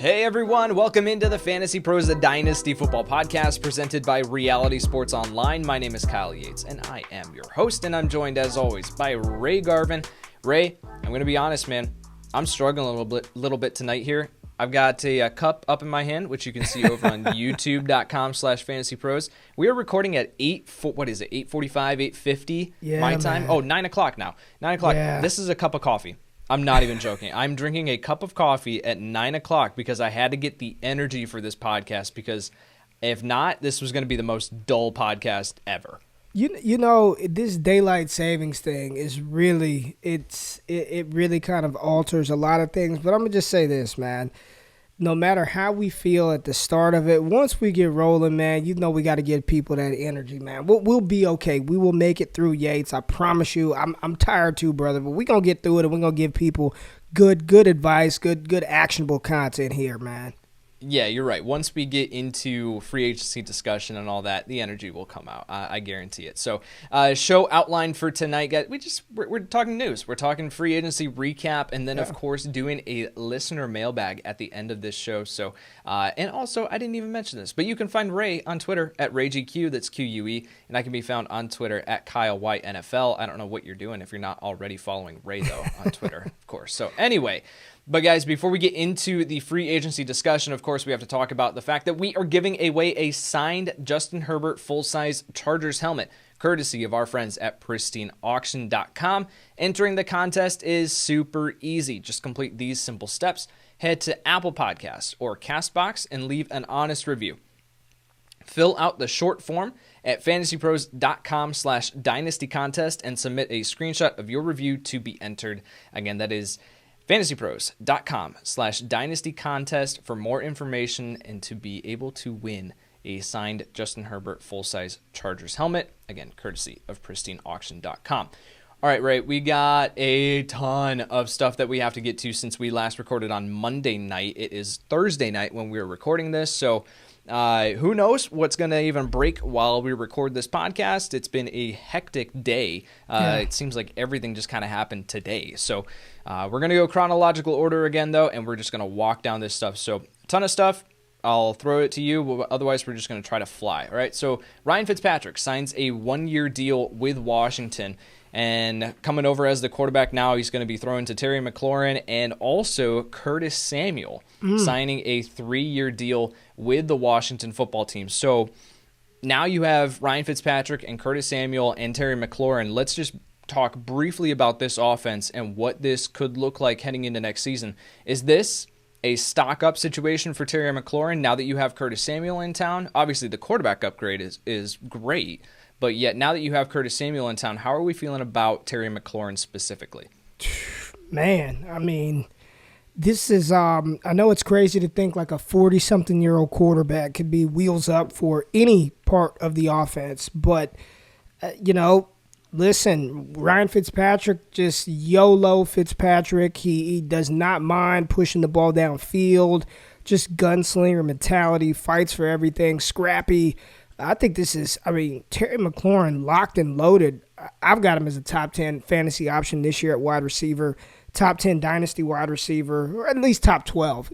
Hey everyone, welcome into the FantasyPros, the Dynasty football podcast presented by Reality Sports Online. My name is Kyle Yates and I am your host, and I'm joined as always by Ray Garvin. Ray, I'm going to be honest, man. I'm struggling a little bit tonight here. I've got a cup up in my hand, which you can see over on youtube.com/fantasypros. We are recording at 8:45, 8:50 my time. Man. Oh, 9 o'clock now. 9 o'clock. Yeah. This is a cup of coffee. I'm not even joking. I'm drinking a cup of coffee at 9 o'clock because I had to get the energy for this podcast, because if not, this was going to be the most dull podcast ever. You know, this daylight savings thing is really, it really kind of alters a lot of things. But I'm going to just say this, man. No matter how we feel at the start of it, once we get rolling, man, you know we got to give people that energy, man. We'll be okay. We will make it through, Yates. I promise you. I'm tired too, brother, but we're going to get through it, and we're going to give people good advice, good actionable content here, man. Yeah, you're right. Once we get into free agency discussion and all that, the energy will come out. I guarantee it. So, show outline for tonight, guys. We're talking news. We're talking free agency recap, and then of course doing a listener mailbag at the end of this show. So, and also I didn't even mention this, but you can find Ray on Twitter at RayGQ. That's QUE, and I can be found on Twitter at KyleWhiteNFL. I don't know what you're doing if you're not already following Ray though on Twitter, of course. So anyway. But guys, before we get into the free agency discussion, of course, we have to talk about the fact that we are giving away a signed Justin Herbert full-size Chargers helmet, courtesy of our friends at pristineauction.com. Entering the contest is super easy. Just complete these simple steps. Head to Apple Podcasts or CastBox and leave an honest review. Fill out the short form at fantasypros.com/dynasty contest and submit a screenshot of your review to be entered. Again, that is fantasypros.com/dynasty contest for more information and to be able to win a signed Justin Herbert full-size Chargers helmet. Again, courtesy of pristineauction.com. All right, Ray, we got a ton of stuff that we have to get to since we last recorded on Monday night. It is Thursday night when we were recording this, so who knows what's going to even break while we record this podcast. It's been a hectic day. It seems like everything just kind of happened today. So we're going to go chronological order again, though, and we're just going to walk down this stuff. So a ton of stuff. I'll throw it to you. Otherwise, we're just going to try to fly. All right, so Ryan Fitzpatrick signs a one-year deal with Washington. And coming over as the quarterback now, he's going to be thrown to Terry McLaurin and also Curtis Samuel, signing a 3-year deal with the Washington football team. So now you have Ryan Fitzpatrick and Curtis Samuel and Terry McLaurin. Let's just talk briefly about this offense and what this could look like heading into next season. Is this a stock-up situation for Terry McLaurin now that you have Curtis Samuel in town? Obviously, the quarterback upgrade is great. But yet, now that you have Curtis Samuel in town, how are we feeling about Terry McLaurin specifically? Man, I mean, this is, I know it's crazy to think like a 40-something-year-old quarterback could be wheels up for any part of the offense. But, listen, Ryan Fitzpatrick, just YOLO Fitzpatrick. He does not mind pushing the ball downfield, just gunslinger mentality, fights for everything, scrappy. I think this is, Terry McLaurin locked and loaded. I've got him as a top 10 fantasy option this year at wide receiver, top 10 dynasty wide receiver, or at least top 12.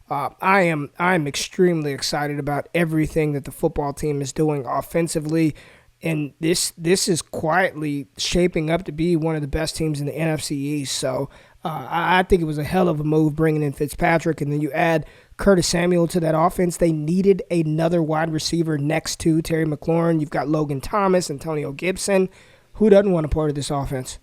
I am extremely excited about everything that the football team is doing offensively, and this is quietly shaping up to be one of the best teams in the NFC East. So I think it was a hell of a move bringing in Fitzpatrick, and then you add Curtis Samuel to that offense. They needed another wide receiver next to Terry McLaurin. You've got Logan Thomas, Antonio Gibson. Who doesn't want a part of this offense?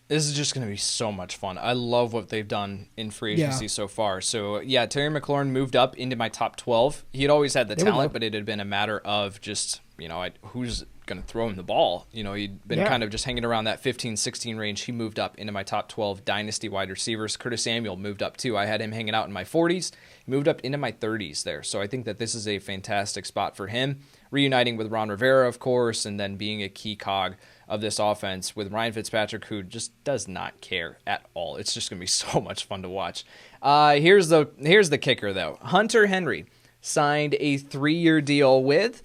This is just going to be so much fun. I love what they've done in free agency so far. So, yeah, Terry McLaurin moved up into my top 12. He had always had the talent, but it had been a matter of just, who's going to throw him the ball. He'd been kind of just hanging around that 15-16 range. He moved up into my top 12 dynasty wide receivers. Curtis Samuel moved up too. I had him hanging out in my 40s. He moved up into my 30s there. So I think that this is a fantastic spot for him. Reuniting with Ron Rivera, of course, and then being a key cog of this offense with Ryan Fitzpatrick, who just does not care at all. It's just going to be so much fun to watch. Here's the kicker, though. Hunter Henry signed a 3-year deal with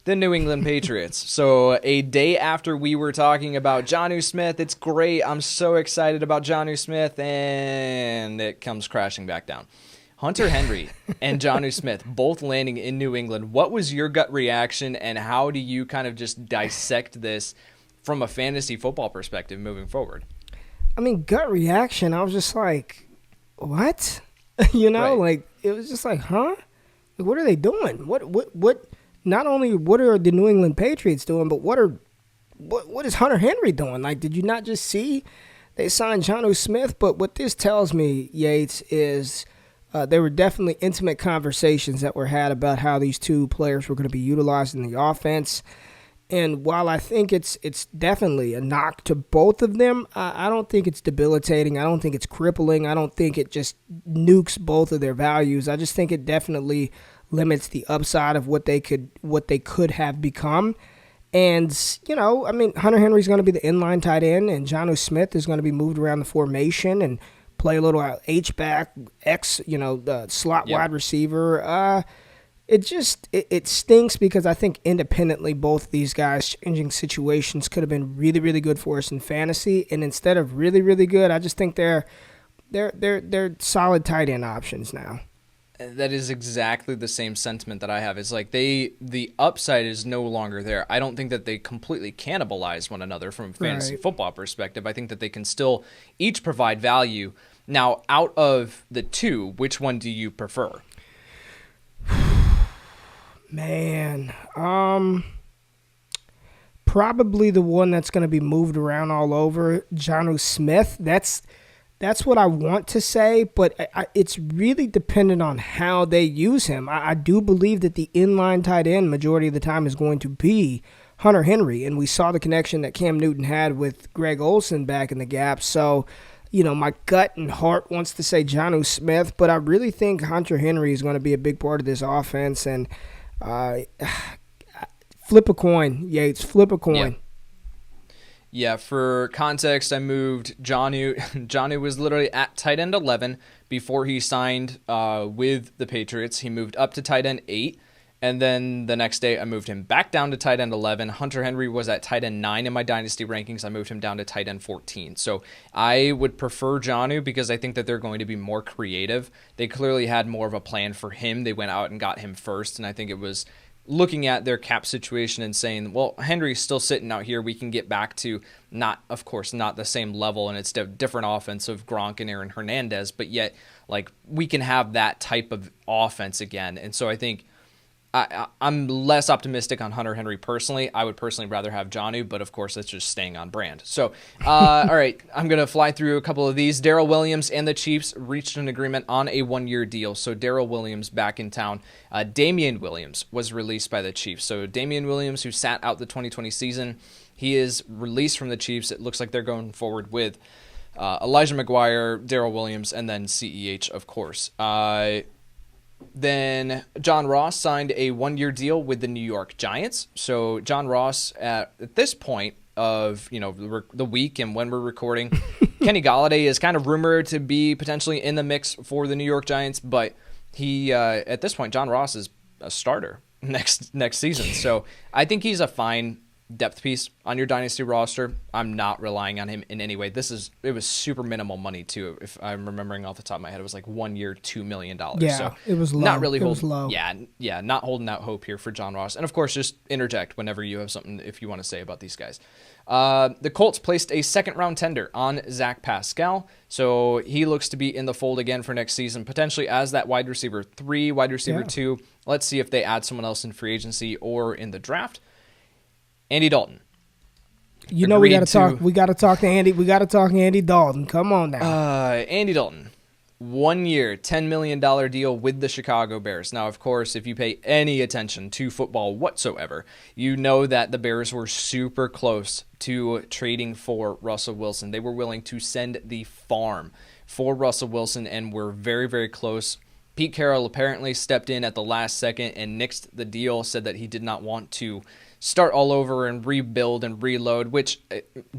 the New England Patriots. So a day after we were talking about Jonnu Smith, it's great. I'm so excited about Jonnu Smith, and it comes crashing back down. Hunter Henry and Jonnu Smith both landing in New England. What was your gut reaction, and how do you kind of just dissect this from a fantasy football perspective moving forward? I mean, gut reaction, I was just like, what? You know, like, it was just like, huh? Like, what are they doing? What? Not only what are the New England Patriots doing, but what is Hunter Henry doing? Like, did you not just see they signed Jonnu Smith? But what this tells me, Yates, is there were definitely intimate conversations that were had about how these two players were going to be utilized in the offense. And while I think it's definitely a knock to both of them, I don't think it's debilitating. I don't think it's crippling. I don't think it just nukes both of their values. I just think it definitely limits the upside of what they could have become. And, you know, I mean, Hunter Henry's going to be the inline tight end, and Jonnu Smith is going to be moved around the formation and play a little H-back, slot wide receiver. It stinks because I think independently both these guys changing situations could have been really, really good for us in fantasy. And instead of really, really good, I just think they're solid tight end options now. That is exactly the same sentiment that I have. It's like the upside is no longer there. I don't think that they completely cannibalize one another from a fantasy football perspective. I think that they can still each provide value. Now, out of the two, which one do you prefer? Man, probably the one that's going to be moved around all over, Jonnu Smith. That's what I want to say, but it's really dependent on how they use him. I do believe that the inline tight end majority of the time is going to be Hunter Henry, and we saw the connection that Cam Newton had with Greg Olsen back in the gap. So, you know, my gut and heart wants to say Jonnu Smith, but I really think Hunter Henry is going to be a big part of this offense, and flip a coin, Yates. Flip a coin. Yeah, for context, I moved Jonnu. Jonnu was literally at tight end 11 before he signed with the Patriots. He moved up to tight end 8, and then the next day I moved him back down to tight end 11. Hunter Henry was at tight end 9 in my Dynasty rankings. I moved him down to tight end 14. So I would prefer Jonnu because I think that they're going to be more creative. They clearly had more of a plan for him. They went out and got him first, and I think it was looking at their cap situation and saying, well, Henry's still sitting out here. We can get back to not the same level, and it's a different offense of Gronk and Aaron Hernandez, but yet like we can have that type of offense again. And so I think I'm less optimistic on Hunter Henry personally. I would personally rather have Jonnu, but of course that's just staying on brand. So, all right, I'm going to fly through a couple of these. Darrell Williams and the Chiefs reached an agreement on a 1-year deal. So Darrell Williams back in town. Damian Williams was released by the Chiefs. So Damian Williams, who sat out the 2020 season, he is released from the Chiefs. It looks like they're going forward with Elijah McGuire, Darrell Williams, and then CEH, of course. Then John Ross signed a 1-year deal with the New York Giants. So John Ross, at this point of the week and when we're recording, Kenny Golladay is kind of rumored to be potentially in the mix for the New York Giants, but he at this point John Ross is a starter next season. So I think he's a fine depth piece on your Dynasty roster. I'm not relying on him in any way. It was super minimal money too. If I'm remembering off the top of my head, it was like 1 year, $2 million. Yeah, so it was low. Not really low. Yeah, not holding out hope here for John Ross. And of course, just interject whenever you have something if you want to say about these guys. The Colts placed a second-round tender on Zach Pascal, so he looks to be in the fold again for next season, potentially as that wide receiver 3, wide receiver 2. Let's see if they add someone else in free agency or in the draft. Andy Dalton. We got to talk. We got to talk to Andy. We got to talk to Andy Dalton. Come on now. Andy Dalton, 1 year, $10 million deal with the Chicago Bears. Now, of course, if you pay any attention to football whatsoever, you know that the Bears were super close to trading for Russell Wilson. They were willing to send the farm for Russell Wilson and were very, very close. Pete Carroll apparently stepped in at the last second and nixed the deal, said that he did not want to start all over and rebuild and reload, which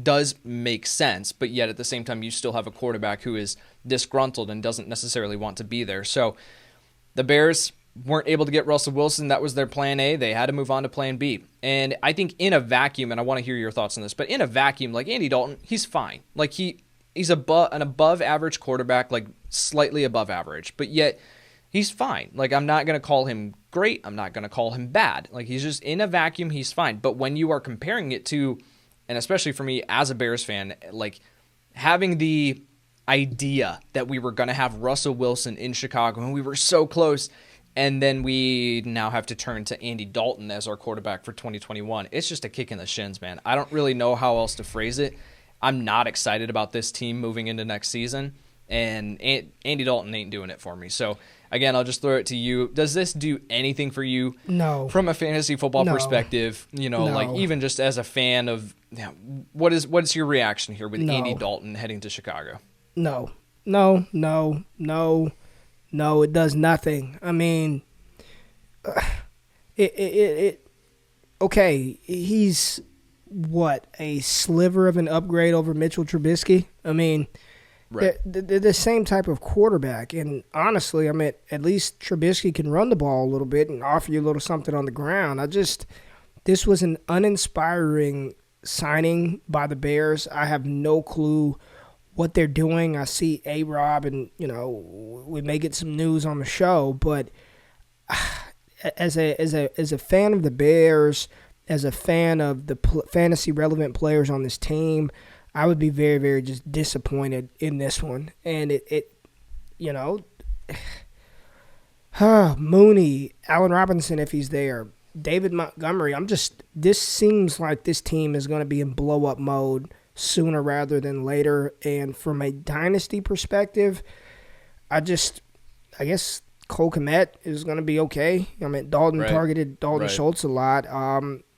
does make sense, but yet at the same time you still have a quarterback who is disgruntled and doesn't necessarily want to be there. So the Bears weren't able to get Russell Wilson. That was their plan A. They had to move on to plan B. And I think in a vacuum, and I want to hear your thoughts on this, but in a vacuum, like Andy Dalton, he's fine. Like he's an above average quarterback, like slightly above average, but yet he's fine. Like, I'm not going to call him great. I'm not going to call him bad. Like, he's just in a vacuum. He's fine. But when you are comparing it to, and especially for me as a Bears fan, like having the idea that we were going to have Russell Wilson in Chicago and we were so close, and then we now have to turn to Andy Dalton as our quarterback for 2021. It's just a kick in the shins, man. I don't really know how else to phrase it. I'm not excited about this team moving into next season, and Andy Dalton ain't doing it for me. So, again, I'll just throw it to you. Does this do anything for you? No. From a fantasy football perspective, like even just as a fan of, what's your reaction here with Andy Dalton heading to Chicago? No, it does nothing. I mean, okay, he's what, a sliver of an upgrade over Mitchell Trubisky? I mean, right. They're the same type of quarterback, and honestly, I mean, at least Trubisky can run the ball a little bit and offer you a little something on the ground. This was an uninspiring signing by the Bears. I have no clue what they're doing. I see A-Rob, and we may get some news on the show, but as a fan of the Bears, as a fan of the fantasy relevant players on this team, I would be very, very just disappointed in this one. And Mooney, Allen Robinson if he's there, David Montgomery. This seems like this team is going to be in blow up mode sooner rather than later. And from a dynasty perspective, I guess Cole Kmet is going to be okay. I mean, Dalton targeted Dalton Schultz a lot.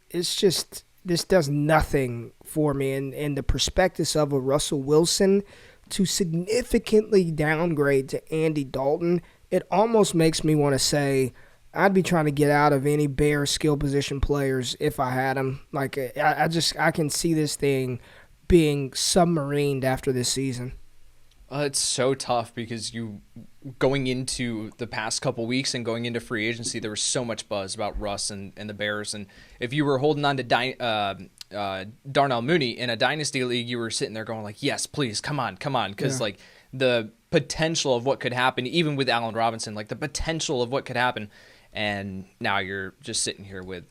It's just, this does nothing for me. And in the prospectus of a Russell Wilson to significantly downgrade to Andy Dalton, it almost makes me want to say I'd be trying to get out of any Bears skill position players if I had them. Like, I can see this thing being submarined after this season. It's so tough because going into the past couple weeks and going into free agency, there was so much buzz about Russ and the Bears. And if you were holding on to Darnell Mooney in a dynasty league, you were sitting there going like, yes, please, come on. Because like the potential of what could happen, even with Allen Robinson, like the potential of what could happen. And now you're just sitting here with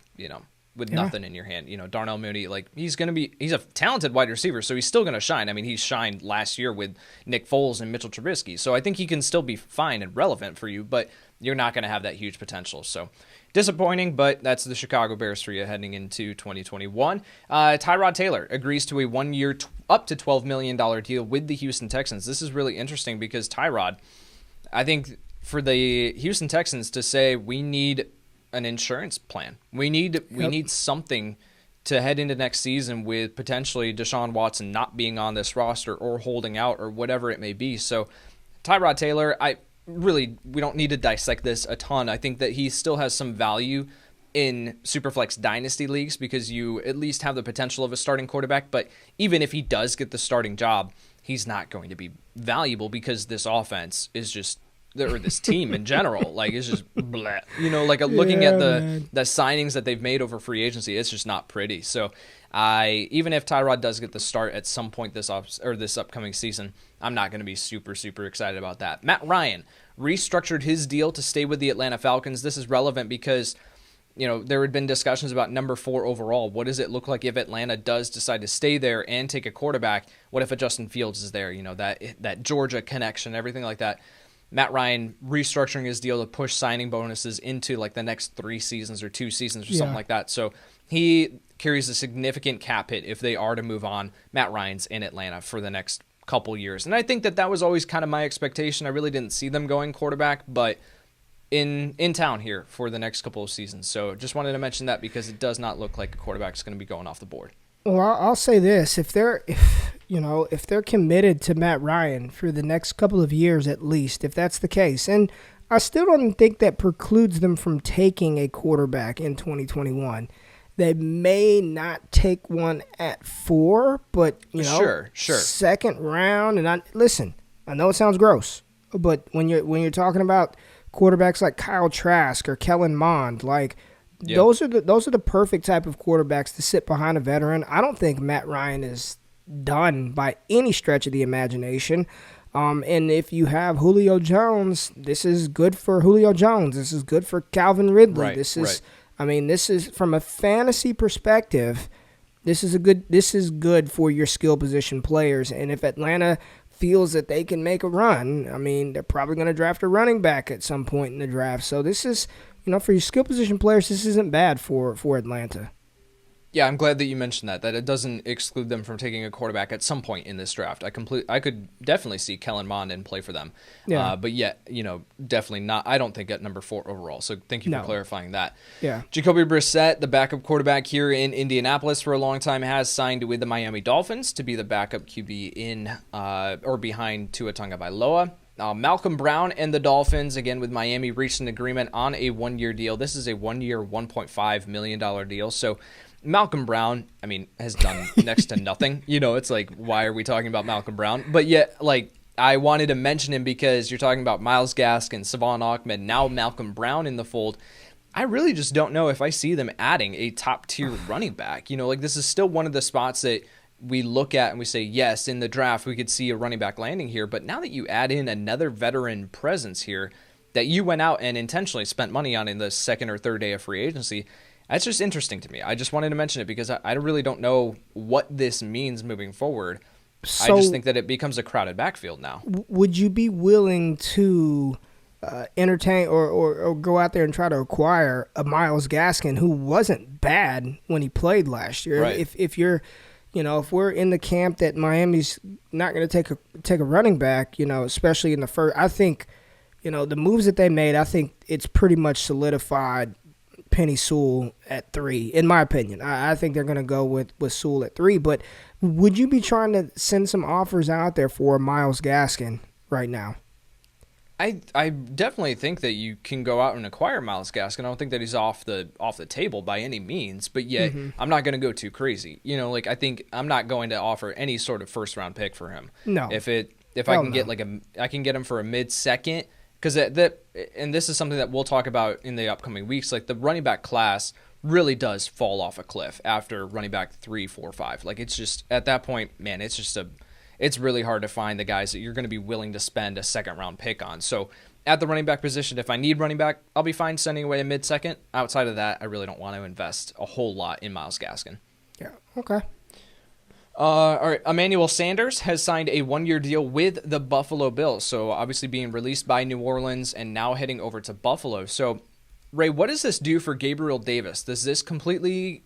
nothing in your hand. Darnell Mooney, like he's a talented wide receiver, so he's still going to shine. I mean, he shined last year with Nick Foles and Mitchell Trubisky, so I think he can still be fine and relevant for you, but you're not going to have that huge potential. So disappointing, but that's the Chicago Bears for you heading into 2021. Tyrod Taylor agrees to a 1 year, up to $12 million deal with the Houston Texans. This is really interesting because Tyrod, I think for the Houston Texans to say we need an insurance plan. We need something to head into next season with potentially Deshaun Watson not being on this roster or holding out or whatever it may be. So Tyrod Taylor, we don't need to dissect this a ton. I think that he still has some value in Superflex Dynasty leagues because you at least have the potential of a starting quarterback. But even if he does get the starting job, he's not going to be valuable because this offense is just, or this team in general, like it's just bleh. Looking at the signings that they've made over free agency, it's just not pretty. So even if Tyrod does get the start at some point this upcoming season, I'm not going to be super, super excited about that. Matt Ryan restructured his deal to stay with the Atlanta Falcons. This is relevant because there had been discussions about number 4 overall. What does it look like if Atlanta does decide to stay there and take a quarterback? What if a Justin Fields is there? That Georgia connection, everything like that. Matt Ryan restructuring his deal to push signing bonuses into like the next 3 seasons or 2 seasons or something like that. So he carries a significant cap hit if they are to move on. Matt Ryan's in Atlanta for the next couple years. And I think that was always kind of my expectation. I really didn't see them going quarterback, but in town here for the next couple of seasons. So just wanted to mention that because it does not look like a quarterback is going to be going off the board. Well, I'll say this: if they're committed to Matt Ryan for the next couple of years at least, if that's the case, and I still don't think that precludes them from taking a quarterback in 2021. They may not take one at 4, but sure, second round. And I know it sounds gross, but when you're talking about quarterbacks like Kyle Trask or Kellen Mond, like. Yep. Those are the perfect type of quarterbacks to sit behind a veteran. I don't think Matt Ryan is done by any stretch of the imagination. And if you have Julio Jones, this is good for Julio Jones. This is good for Calvin Ridley. Right, this is, right. I mean, this is from a fantasy perspective. This is good for your skill position players. And if Atlanta feels that they can make a run, I mean, they're probably going to draft a running back at some point in the draft. So this is, for your skill position players, this isn't bad for Atlanta. Yeah, I'm glad that you mentioned that it doesn't exclude them from taking a quarterback at some point in this draft. I could definitely see Kellen Mond and play for them. Yeah. But yet, definitely not. I don't think at number 4 overall. So thank you for clarifying that. Yeah. Jacoby Brissett, the backup quarterback here in Indianapolis for a long time, has signed with the Miami Dolphins to be the backup QB in or behind Tua Tagovailoa. Malcolm Brown and the Dolphins, again with Miami, reached an agreement on a 1-year deal. This is a 1-year, $1.5 million deal. So Malcolm Brown, I mean, has done next to nothing. It's like, why are we talking about Malcolm Brown? But yet, I wanted to mention him because you're talking about Myles Gaskin, Savon Ahmed, now Malcolm Brown in the fold. I really just don't know if I see them adding a top-tier running back. This is still one of the spots that we look at and we say, yes, in the draft we could see a running back landing here. But now that you add in another veteran presence here that you went out and intentionally spent money on in the second or third day of free agency, that's just interesting to me. I just wanted to mention it because I really don't know what this means moving forward. So, I just think that it becomes a crowded backfield now. Would you be willing to entertain or go out there and try to acquire a Myles Gaskin who wasn't bad when he played last year? Right. If you're, if we're in the camp that Miami's not going to take a running back, especially in the first, I think, the moves that they made, I think it's pretty much solidified Penny Sewell at 3, in my opinion. I think they're going to go with Sewell at 3. But would you be trying to send some offers out there for Myles Gaskin right now? I definitely think that you can go out and acquire Myles Gaskin. I don't think that he's off the table by any means, but yet I'm not going to go too crazy. I think I'm not going to offer any sort of first round pick for him. No. If I can get I can get him for a mid-second. Because and this is something that we'll talk about in the upcoming weeks, the running back class really does fall off a cliff after running back 3, 4, 5. It's just, at that point, man, it's really hard to find the guys that you're going to be willing to spend a second-round pick on. So at the running back position, if I need running back, I'll be fine sending away a mid-second. Outside of that, I really don't want to invest a whole lot in Myles Gaskin. Yeah, okay. All right, Emmanuel Sanders has signed a 1-year deal with the Buffalo Bills. So obviously being released by New Orleans and now heading over to Buffalo. So, Ray, what does this do for Gabriel Davis? Does this completely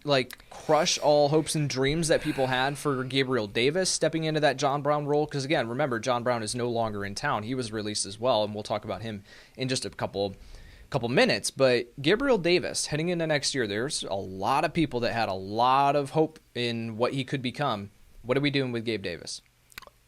crush all hopes and dreams that people had for Gabriel Davis stepping into that John Brown role? Because again, remember, John Brown is no longer in town. He was released as well, and we'll talk about him in just a couple minutes. But Gabriel Davis heading into next year, there's a lot of people that had a lot of hope in what he could become. What are we doing with Gabe Davis?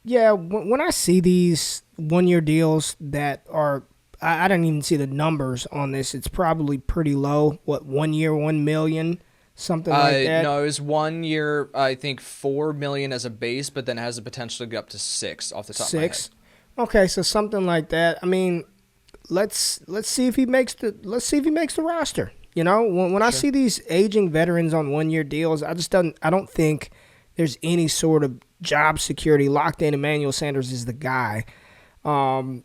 Yeah, when I see these 1-year deals that are, I don't even see the numbers on this. It's probably pretty low. What, 1 year, $1 million, something like that? No, it was 1 year, I think $4 million as a base, but then it has the potential to get up to 6 off the top of my head. Okay, so something like that. I mean, let's see if he makes the roster. When I see these aging veterans on 1-year deals, I don't think there's any sort of job security locked in. Emmanuel Sanders is the guy. Can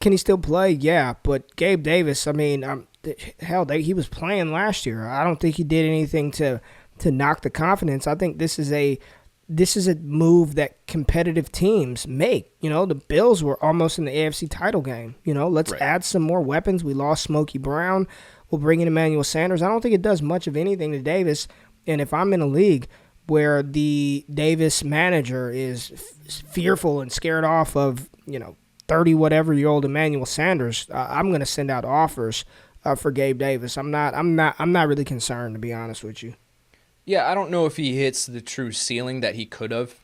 he still play? Yeah, but Gabe Davis, I mean, he was playing last year. I don't think he did anything to knock the confidence. I think this is a move that competitive teams make. The Bills were almost in the AFC title game. Let's add some more weapons. We lost Smokey Brown. We'll bring in Emmanuel Sanders. I don't think it does much of anything to Davis. And if I'm in a league where the Davis manager is fearful and scared off of 30-whatever-year-old Emmanuel Sanders, I'm going to send out offers for Gabe Davis. I'm not really concerned, to be honest with you. Yeah, I don't know if he hits the true ceiling that he could have,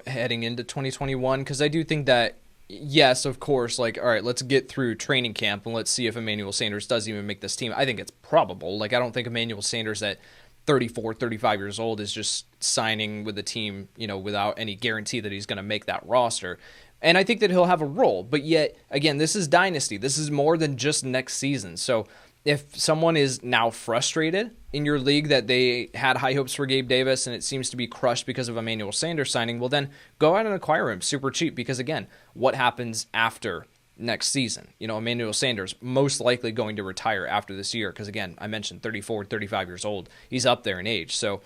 heading into 2021, because I do think that, yes, of course, all right, let's get through training camp and let's see if Emmanuel Sanders does even make this team. I think it's probable. I don't think Emmanuel Sanders at 34, 35 years old is just signing with the team, without any guarantee that he's going to make that roster. And I think that he'll have a role. But yet, again, this is Dynasty. This is more than just next season. So if someone is now frustrated in your league that they had high hopes for Gabe Davis and it seems to be crushed because of Emmanuel Sanders signing, well then go out and acquire him super cheap because, again, what happens after next season? Emmanuel Sanders most likely going to retire after this year because, again, I mentioned 34, 35 years old. He's up there in age. So,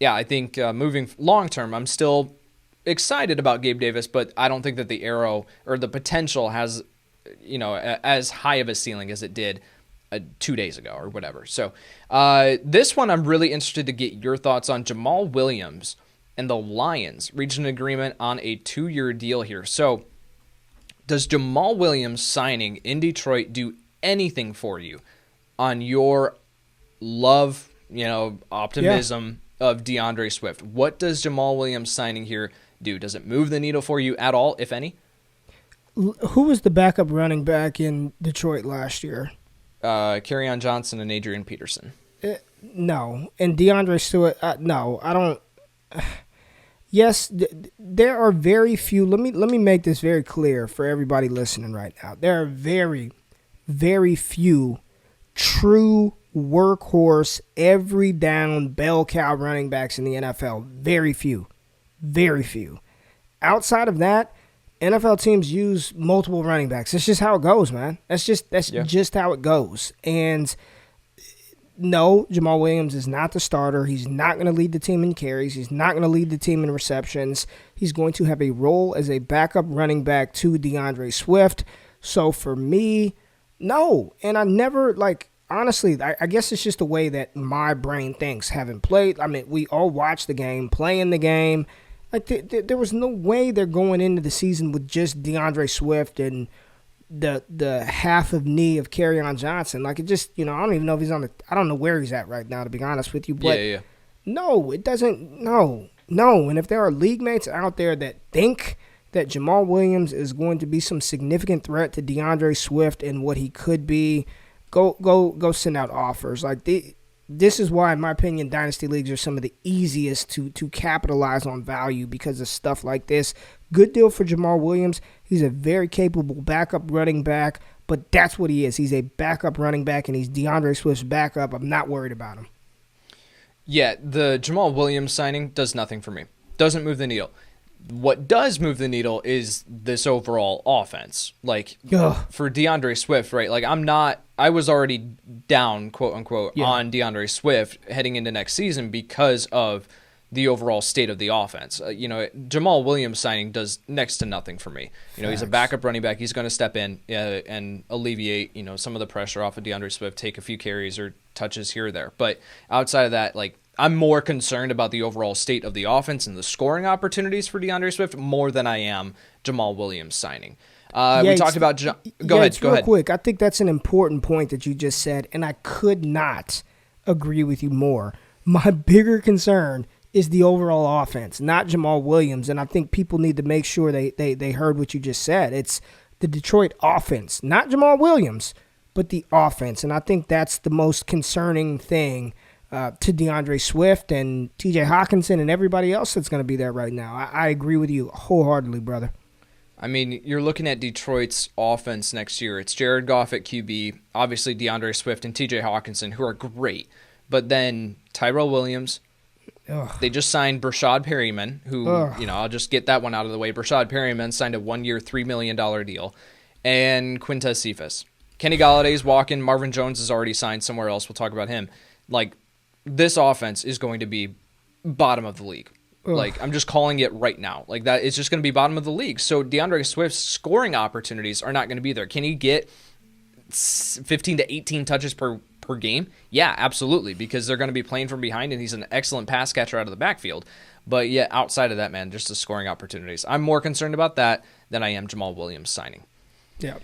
yeah, I think moving long term, I'm still excited about Gabe Davis, but I don't think that the arrow or the potential has, as high of a ceiling as it did 2 days ago or whatever. So this one I'm really interested to get your thoughts on. Jamal Williams and the Lions reached an agreement on a 2-year deal here. So does Jamal Williams signing in Detroit do anything for you on your love, optimism of DeAndre Swift? What does Jamal Williams signing here do? Does it move the needle for you at all, if any? Who was the backup running back in Detroit last year? Kerryon Johnson and Adrian Peterson. No. And DeAndre Stewart, no, I don't. Yes, there are very few. Let me make this very clear for everybody listening right now. There are very, very few true workhorse, every down, bell cow running backs in the NFL. Very few. Very few. Outside of that, NFL teams use multiple running backs. It's just how it goes, man. That's just how it goes. And no, Jamal Williams is not the starter. He's not going to lead the team in carries. He's not going to lead the team in receptions. He's going to have a role as a backup running back to DeAndre Swift. So for me, no. And I never, honestly, I guess it's just the way that my brain thinks, having played. I mean, we all watched the game, playing the game. There was no way they're going into the season with just DeAndre Swift and the half of knee of Kerryon Johnson. I don't even know if he's I don't know where he's at right now, to be honest with you. But yeah. No, it doesn't. No. And if there are league mates out there that think that Jamal Williams is going to be some significant threat to DeAndre Swift and what he could be, go send out offers. This is why, in my opinion, dynasty leagues are some of the easiest to capitalize on value because of stuff like this. Good deal for Jamal Williams. He's a very capable backup running back, but that's what he is. He's a backup running back, and he's DeAndre Swift's backup. I'm not worried about him. Yeah, the Jamal Williams signing does nothing for me. Doesn't move the needle. What does move the needle is this overall offense. For DeAndre Swift, right? I was already down, quote unquote, on DeAndre Swift heading into next season because of the overall state of the offense. Jamal Williams signing does next to nothing for me. He's a backup running back. He's going to step in and alleviate, some of the pressure off of DeAndre Swift, take a few carries or touches here or there. But outside of that, I'm more concerned about the overall state of the offense and the scoring opportunities for DeAndre Swift more than I am Jamal Williams signing. We talked about... Go ahead. Quick. I think that's an important point that you just said, and I could not agree with you more. My bigger concern is the overall offense, not Jamal Williams, and I think people need to make sure they heard what you just said. It's the Detroit offense, not Jamal Williams, but the offense, and I think that's the most concerning thing to DeAndre Swift and TJ Hawkinson and everybody else that's going to be there right now. I agree with you wholeheartedly, brother. I mean, you're looking at Detroit's offense next year. It's Jared Goff at QB, obviously DeAndre Swift and TJ Hawkinson, who are great. But then Tyrell Williams, they just signed Brashad Perryman, who, I'll just get that one out of the way. Brashad Perryman signed a 1-year, $3 million deal. And Quintez Cephas. Kenny Galladay's walking. Marvin Jones is already signed somewhere else. We'll talk about him. This offense is going to be bottom of the league. I'm just calling it right now. That it's just going to be bottom of the league. So DeAndre Swift's scoring opportunities are not going to be there. Can he get 15 to 18 touches per game? Yeah, absolutely, because they're going to be playing from behind, and he's an excellent pass catcher out of the backfield. But yeah, outside of that, man, just the scoring opportunities. I'm more concerned about that than I am Jamal Williams signing. Yeah.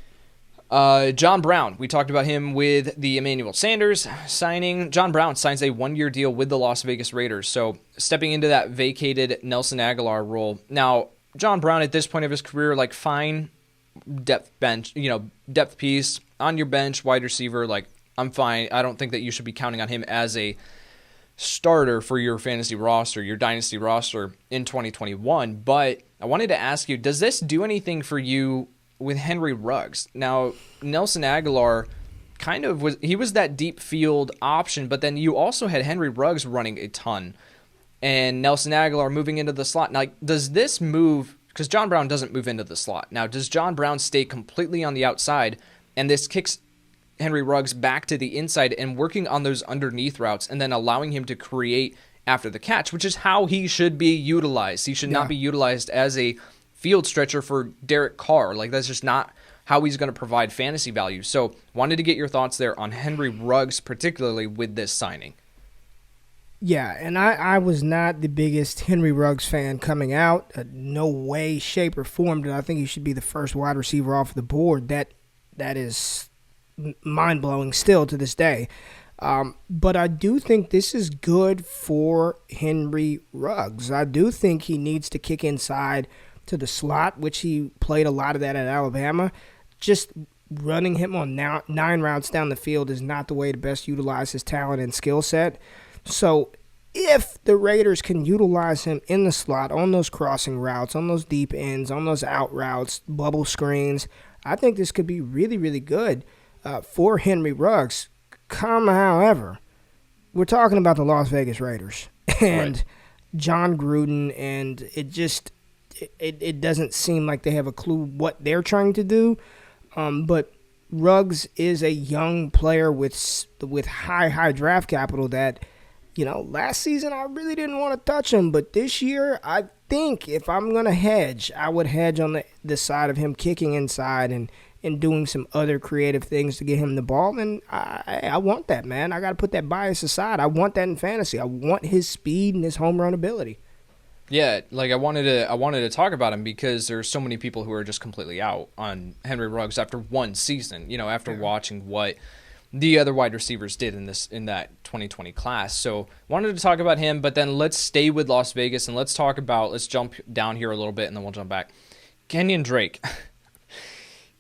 John Brown, we talked about him with the Emmanuel Sanders signing. John Brown signs a 1-year deal with the Las Vegas Raiders, so stepping into that vacated Nelson Aguilar role. Now, John Brown at this point of his career, fine depth piece on your bench, wide receiver, I'm fine. I don't think that you should be counting on him as a starter for your fantasy roster, your dynasty roster in 2021, but I wanted to ask you, does this do anything for you with Henry Ruggs? Now, Nelson Aguilar he was that deep field option, but then you also had Henry Ruggs running a ton and Nelson Aguilar moving into the slot. Now, does this move, because John Brown doesn't move into the slot. Now, does John Brown stay completely on the outside and this kicks Henry Ruggs back to the inside and working on those underneath routes and then allowing him to create after the catch, which is how he should be utilized. He should not be utilized as a field stretcher for Derek Carr. Like, that's just not how he's going to provide fantasy value. So, wanted to get your thoughts there on Henry Ruggs, particularly with this signing. Yeah, and I was not the biggest Henry Ruggs fan coming out. No way, shape, or form did I think he should be the first wide receiver off the board. That is mind-blowing still to this day. But I do think this is good for Henry Ruggs. I do think he needs to kick inside to the slot, which he played a lot of that at Alabama. Just running him on 9 routes down the field is not the way to best utilize his talent and skill set. So if the Raiders can utilize him in the slot on those crossing routes, on those deep ends, on those out routes, bubble screens, I think this could be really, really good for Henry Ruggs. However, we're talking about the Las Vegas Raiders and John Gruden, and it doesn't seem like they have a clue what they're trying to do. But Ruggs is a young player with high draft capital that, last season I really didn't want to touch him, but this year I think if I'm going to hedge, I would hedge on the side of him kicking inside and doing some other creative things to get him the ball, and I want that, man. I got to put that bias aside. I want that in fantasy. I want his speed and his home run ability. Yeah, like I wanted to talk about him because there's so many people who are just completely out on Henry Ruggs after one season, after watching what the other wide receivers did in that 2020 class. So wanted to talk about him, but then let's stay with Las Vegas and let's jump down here a little bit and then we'll jump back. Kenyan Drake.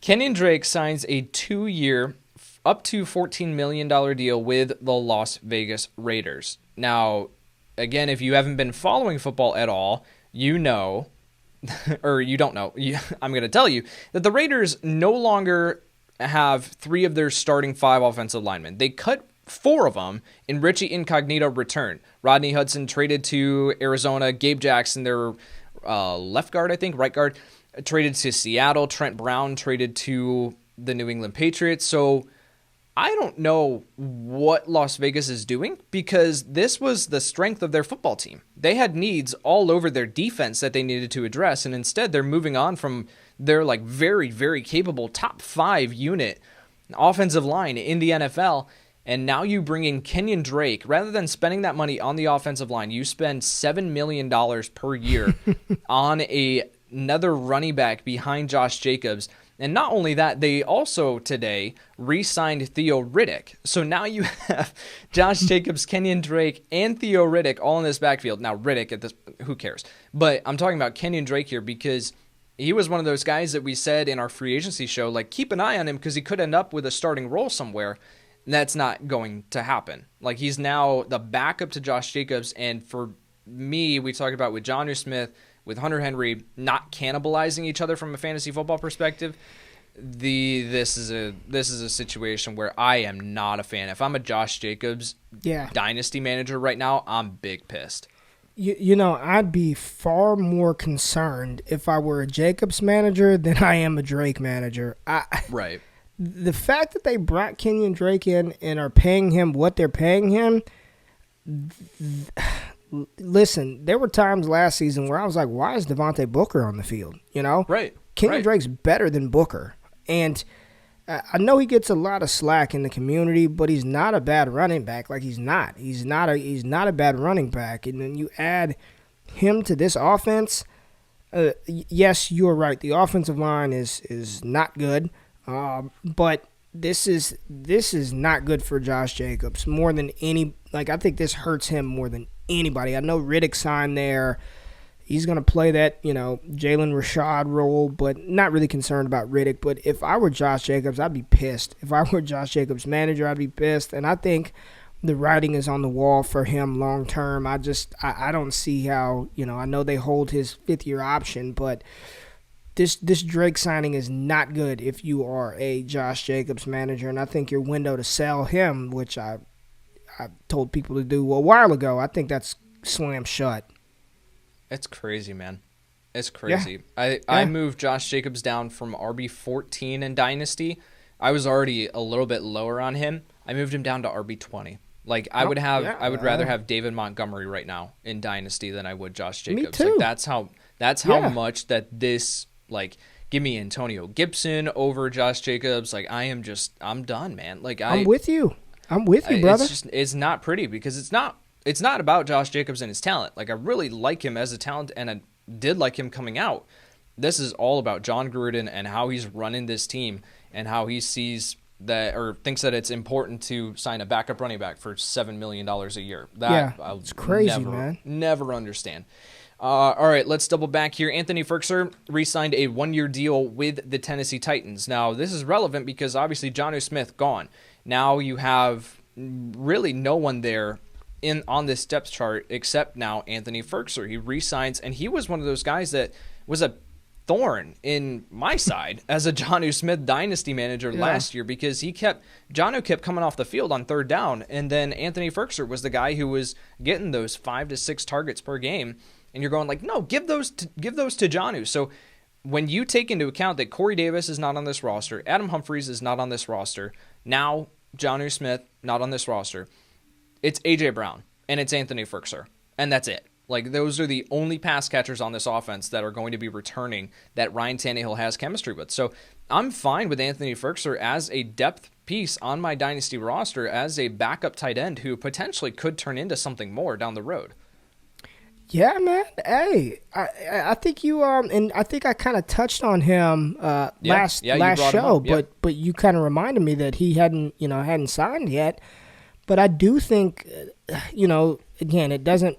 Kenyan Drake signs a 2-year, up to $14 million deal with the Las Vegas Raiders. Now, again, if you haven't been following football at all, you know, or you don't know, I'm going to tell you that the Raiders no longer have 3 of their starting 5 offensive linemen. They cut 4 of them in Richie Incognito return. Rodney Hudson traded to Arizona. Gabe Jackson, their left guard, I think, right guard, traded to Seattle. Trent Brown traded to the New England Patriots. So I don't know what Las Vegas is doing because this was the strength of their football team. They had needs all over their defense that they needed to address, and instead they're moving on from their very, very capable top 5 unit offensive line in the NFL, and now you bring in Kenyan Drake. Rather than spending that money on the offensive line, you spend $7 million per year on another running back behind Josh Jacobs. And not only that, they also today re-signed Theo Riddick. So now you have Josh Jacobs, Kenyan Drake, and Theo Riddick all in this backfield. Now, Riddick, who cares? But I'm talking about Kenyan Drake here because he was one of those guys that we said in our free agency show, keep an eye on him because he could end up with a starting role somewhere. That's not going to happen. He's now the backup to Josh Jacobs. And for me, we talked about with Jonnu Smith, with Hunter Henry not cannibalizing each other from a fantasy football perspective, this is a situation where I am not a fan. If I'm a Josh Jacobs dynasty manager right now, I'm big pissed. I'd be far more concerned if I were a Jacobs manager than I am a Drake manager. Right. The fact that they brought Kenyan Drake in and are paying him what they're paying him. Listen, there were times last season where I was like, why is Devontae Booker on the field? Right. Kenyan Drake's better than Booker. And I know he gets a lot of slack in the community, but he's not a bad running back. He's not. He's not a bad running back. And then you add him to this offense. Yes, you're right. The offensive line is not good. But this is not good for Josh Jacobs more than any. I think this hurts him more than anybody. I know Riddick signed there. He's going to play that, Jalen Rashad role, but not really concerned about Riddick. But if I were Josh Jacobs, I'd be pissed. If I were Josh Jacobs' manager, I'd be pissed. And I think the writing is on the wall for him long term. I don't see how, I know they hold his 5th-year option, but this Drake signing is not good if you are a Josh Jacobs manager, and I think your window to sell him, which I told people to do a while ago, I think that's slammed shut. It's crazy, man. It's crazy. Yeah. I moved Josh Jacobs down from RB14 in Dynasty. I was already a little bit lower on him. I moved him down to RB20. Like I would rather have David Montgomery right now in Dynasty than I would Josh Jacobs. Me too. Like that's how much that this, like, give me Antonio Gibson over Josh Jacobs. Like I'm done, man. Like I'm with you. I'm with you, brother. It's not pretty because it's not about Josh Jacobs and his talent. Like I really like him as a talent, and I did like him coming out. This is all about John Gruden and how he's running this team and how he sees that, or thinks that it's important to sign a backup running back for $7 million a year. It's crazy, man. Never understand. All right, let's double back here. Anthony Firkser re-signed a 1-year deal with the Tennessee Titans. Now, this is relevant because obviously Jonnu Smith gone. Now you have really no one there on this depth chart except now Anthony Firkser. He re-signs, and he was one of those guys that was a thorn in my side as a Jonnu Smith dynasty manager last year because Jonnu kept coming off the field on third down, and then Anthony Firkser was the guy who was getting those 5 to 6 targets per game, and you're going like, no, give those to Jonnu. So when you take into account that Corey Davis is not on this roster, Adam Humphries is not on this roster, now Jonnu Smith not on this roster, it's A.J. Brown and it's Anthony Firkser, and that's it. Like, those are the only pass catchers on this offense that are going to be returning that Ryan Tannehill has chemistry with. So I'm fine with Anthony Firkser as a depth piece on my dynasty roster as a backup tight end who potentially could turn into something more down the road. Yeah, man. Hey, I think you and I think I kind of touched on him last show, but you kind of reminded me that he hadn't signed yet. But I do think, again, it doesn't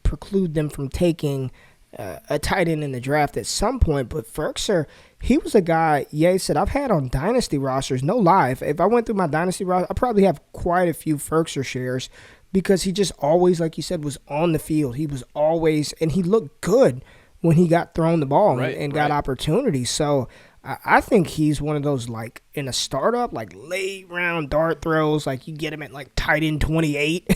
preclude them from taking a tight end in the draft at some point. But Firkser, he was a guy, Yates said, I've had on dynasty rosters, no lie. If I went through my dynasty roster, I probably have quite a few Firkser shares because he just always, like you said, was on the field. He was always, and he looked good when he got thrown the ball and got opportunities. So I think he's one of those, like, in a startup, like, late-round dart throws, like, you get him at, like, tight end 28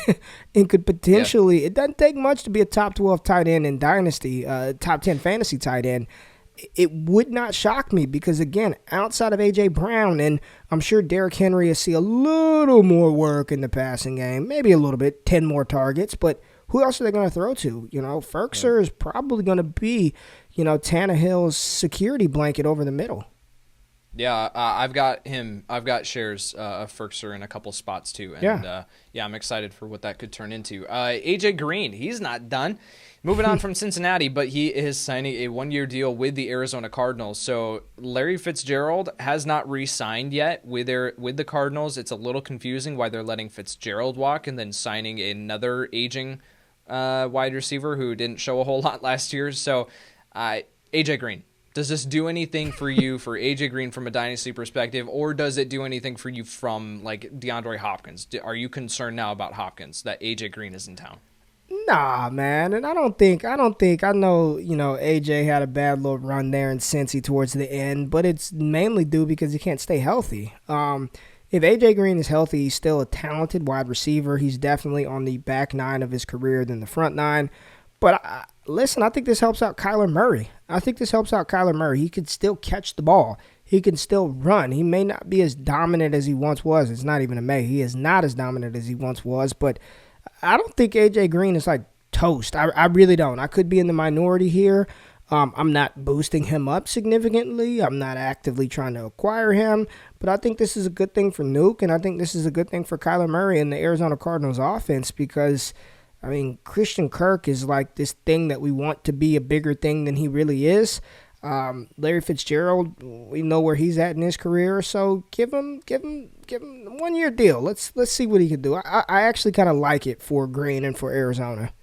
and could potentially – it doesn't take much to be a top 12 tight end in Dynasty, top 10 fantasy tight end. It would not shock me because, again, outside of A.J. Brown, and I'm sure Derrick Henry will see a little more work in the passing game, maybe a little bit, 10 more targets, but who else are they going to throw to? Firkser is probably going to be – Tannehill's security blanket over the middle. Yeah, I've got him. I've got shares of Firkser in a couple spots too, and I'm excited for what that could turn into. AJ Green, he's not done. Moving on from Cincinnati, but he is signing a 1-year deal with the Arizona Cardinals. So Larry Fitzgerald has not re-signed yet with the Cardinals. It's a little confusing why they're letting Fitzgerald walk and then signing another aging wide receiver who didn't show a whole lot last year. So. AJ Green, does this do anything for you for AJ Green from a dynasty perspective, or does it do anything for you from like DeAndre Hopkins? Are you concerned now about Hopkins that AJ Green is in town? Nah, man, and I know, AJ had a bad little run there in Cincy towards the end, but it's mainly due because he can't stay healthy. If AJ Green is healthy, he's still a talented wide receiver. He's definitely on the back nine of his career than the front nine. But listen, I think this helps out Kyler Murray. He could still catch the ball. He can still run. He may not be as dominant as he once was. It's not even a may. He is not as dominant as he once was. But I don't think A.J. Green is like toast. I really don't. I could be in the minority here. I'm not boosting him up significantly. I'm not actively trying to acquire him. But I think this is a good thing for Nuke, and I think this is a good thing for Kyler Murray and the Arizona Cardinals offense because – Christian Kirk is like this thing that we want to be a bigger thing than he really is. Larry Fitzgerald, we know where he's at in his career, so give him a 1-year deal. Let's see what he can do. I actually kind of like it for Green and for Arizona.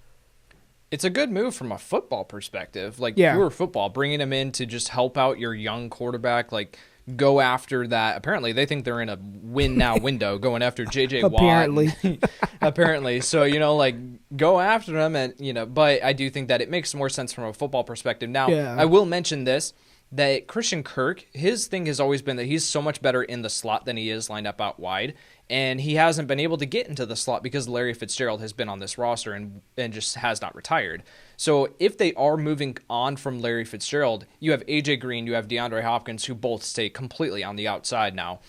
It's a good move from a football perspective, pure football, bringing him in to just help out your young quarterback, go after that. Apparently, they think they're in a win now window going after J.J. Watt. Apparently. So, go after them. But I do think that it makes more sense from a football perspective. Now, I will mention this. that Christian Kirk, his thing has always been that he's so much better in the slot than he is lined up out wide. And he hasn't been able to get into the slot because Larry Fitzgerald has been on this roster and just has not retired. So if they are moving on from Larry Fitzgerald, you have AJ Green, you have DeAndre Hopkins, who both stay completely on the outside now.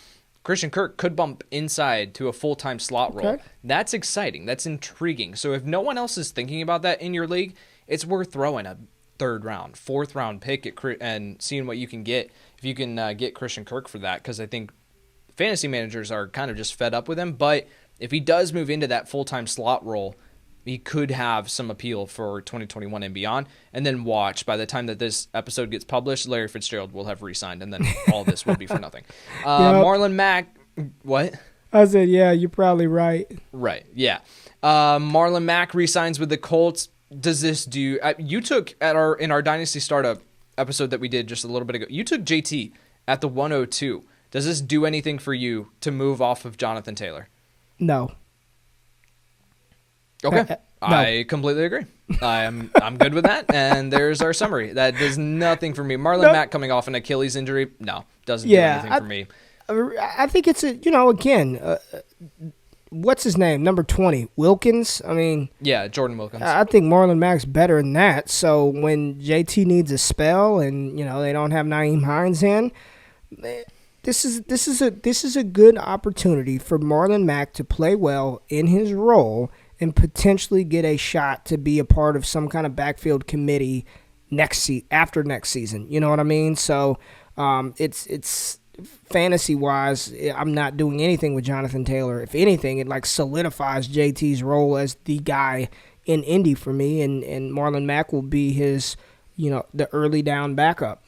Christian Kirk could bump inside to a full-time slot role. That's exciting. That's intriguing. So if no one else is thinking about that in your league, it's worth throwing a third round, fourth round pick and seeing what you can get if you can get Christian Kirk for that, because I think fantasy managers are kind of just fed up with him. But if he does move into that full-time slot role, he could have some appeal for 2021 and beyond. And then watch, by the time that this episode gets published, Larry Fitzgerald will have re-signed, and then all this will be for nothing. Marlon Mack, what? I said, yeah, you're probably right. Right, yeah. Marlon Mack re-signs with the Colts. Does this do? You took in our Dynasty Startup episode that we did just a little bit ago, you took JT at the 102. Does this do anything for you to move off of Jonathan Taylor? No. Okay. No. I completely agree. I'm good with that. And there's our summary. That does nothing for me. Marlon Mack coming off an Achilles injury, no, doesn't do anything for me. I think it's what's his name? Number 20, Wilkins. I mean, yeah, Jordan Wilkins. I think Marlon Mack's better than that. So when JT needs a spell, and they don't have Nyheim Hines in, this is a good opportunity for Marlon Mack to play well in his role and potentially get a shot to be a part of some kind of backfield committee after next season. You know what I mean? So it's fantasy-wise, I'm not doing anything with Jonathan Taylor. If anything, it solidifies JT's role as the guy in Indy for me, and Marlon Mack will be his, the early down backup.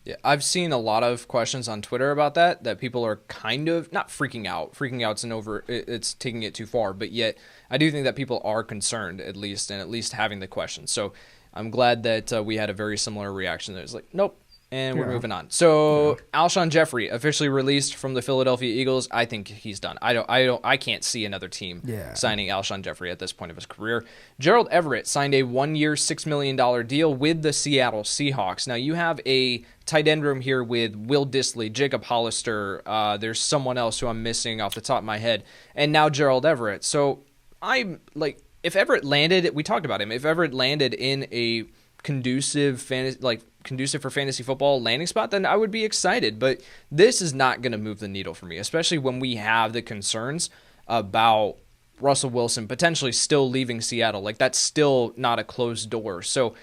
Yeah, I've seen a lot of questions on Twitter about that people are kind of not freaking out. Freaking out's it's taking it too far, but yet I do think that people are concerned at least having the question. So I'm glad that we had a very similar reaction. That was like, nope. And we're moving on. So Alshon Jeffrey officially released from the Philadelphia Eagles. I think he's done. I can't see another team signing Alshon Jeffrey at this point of his career. Gerald Everett signed a 1-year, $6 million deal with the Seattle Seahawks. Now you have a tight end room here with Will Dissly, Jacob Hollister. There's someone else who I'm missing off the top of my head, and now Gerald Everett. So I'm like, if Everett landed, we talked about him. If Everett landed in a conducive for fantasy football landing spot, then I would be excited. But this is not going to move the needle for me, especially when we have the concerns about Russell Wilson potentially still leaving Seattle. That's still not a closed door. So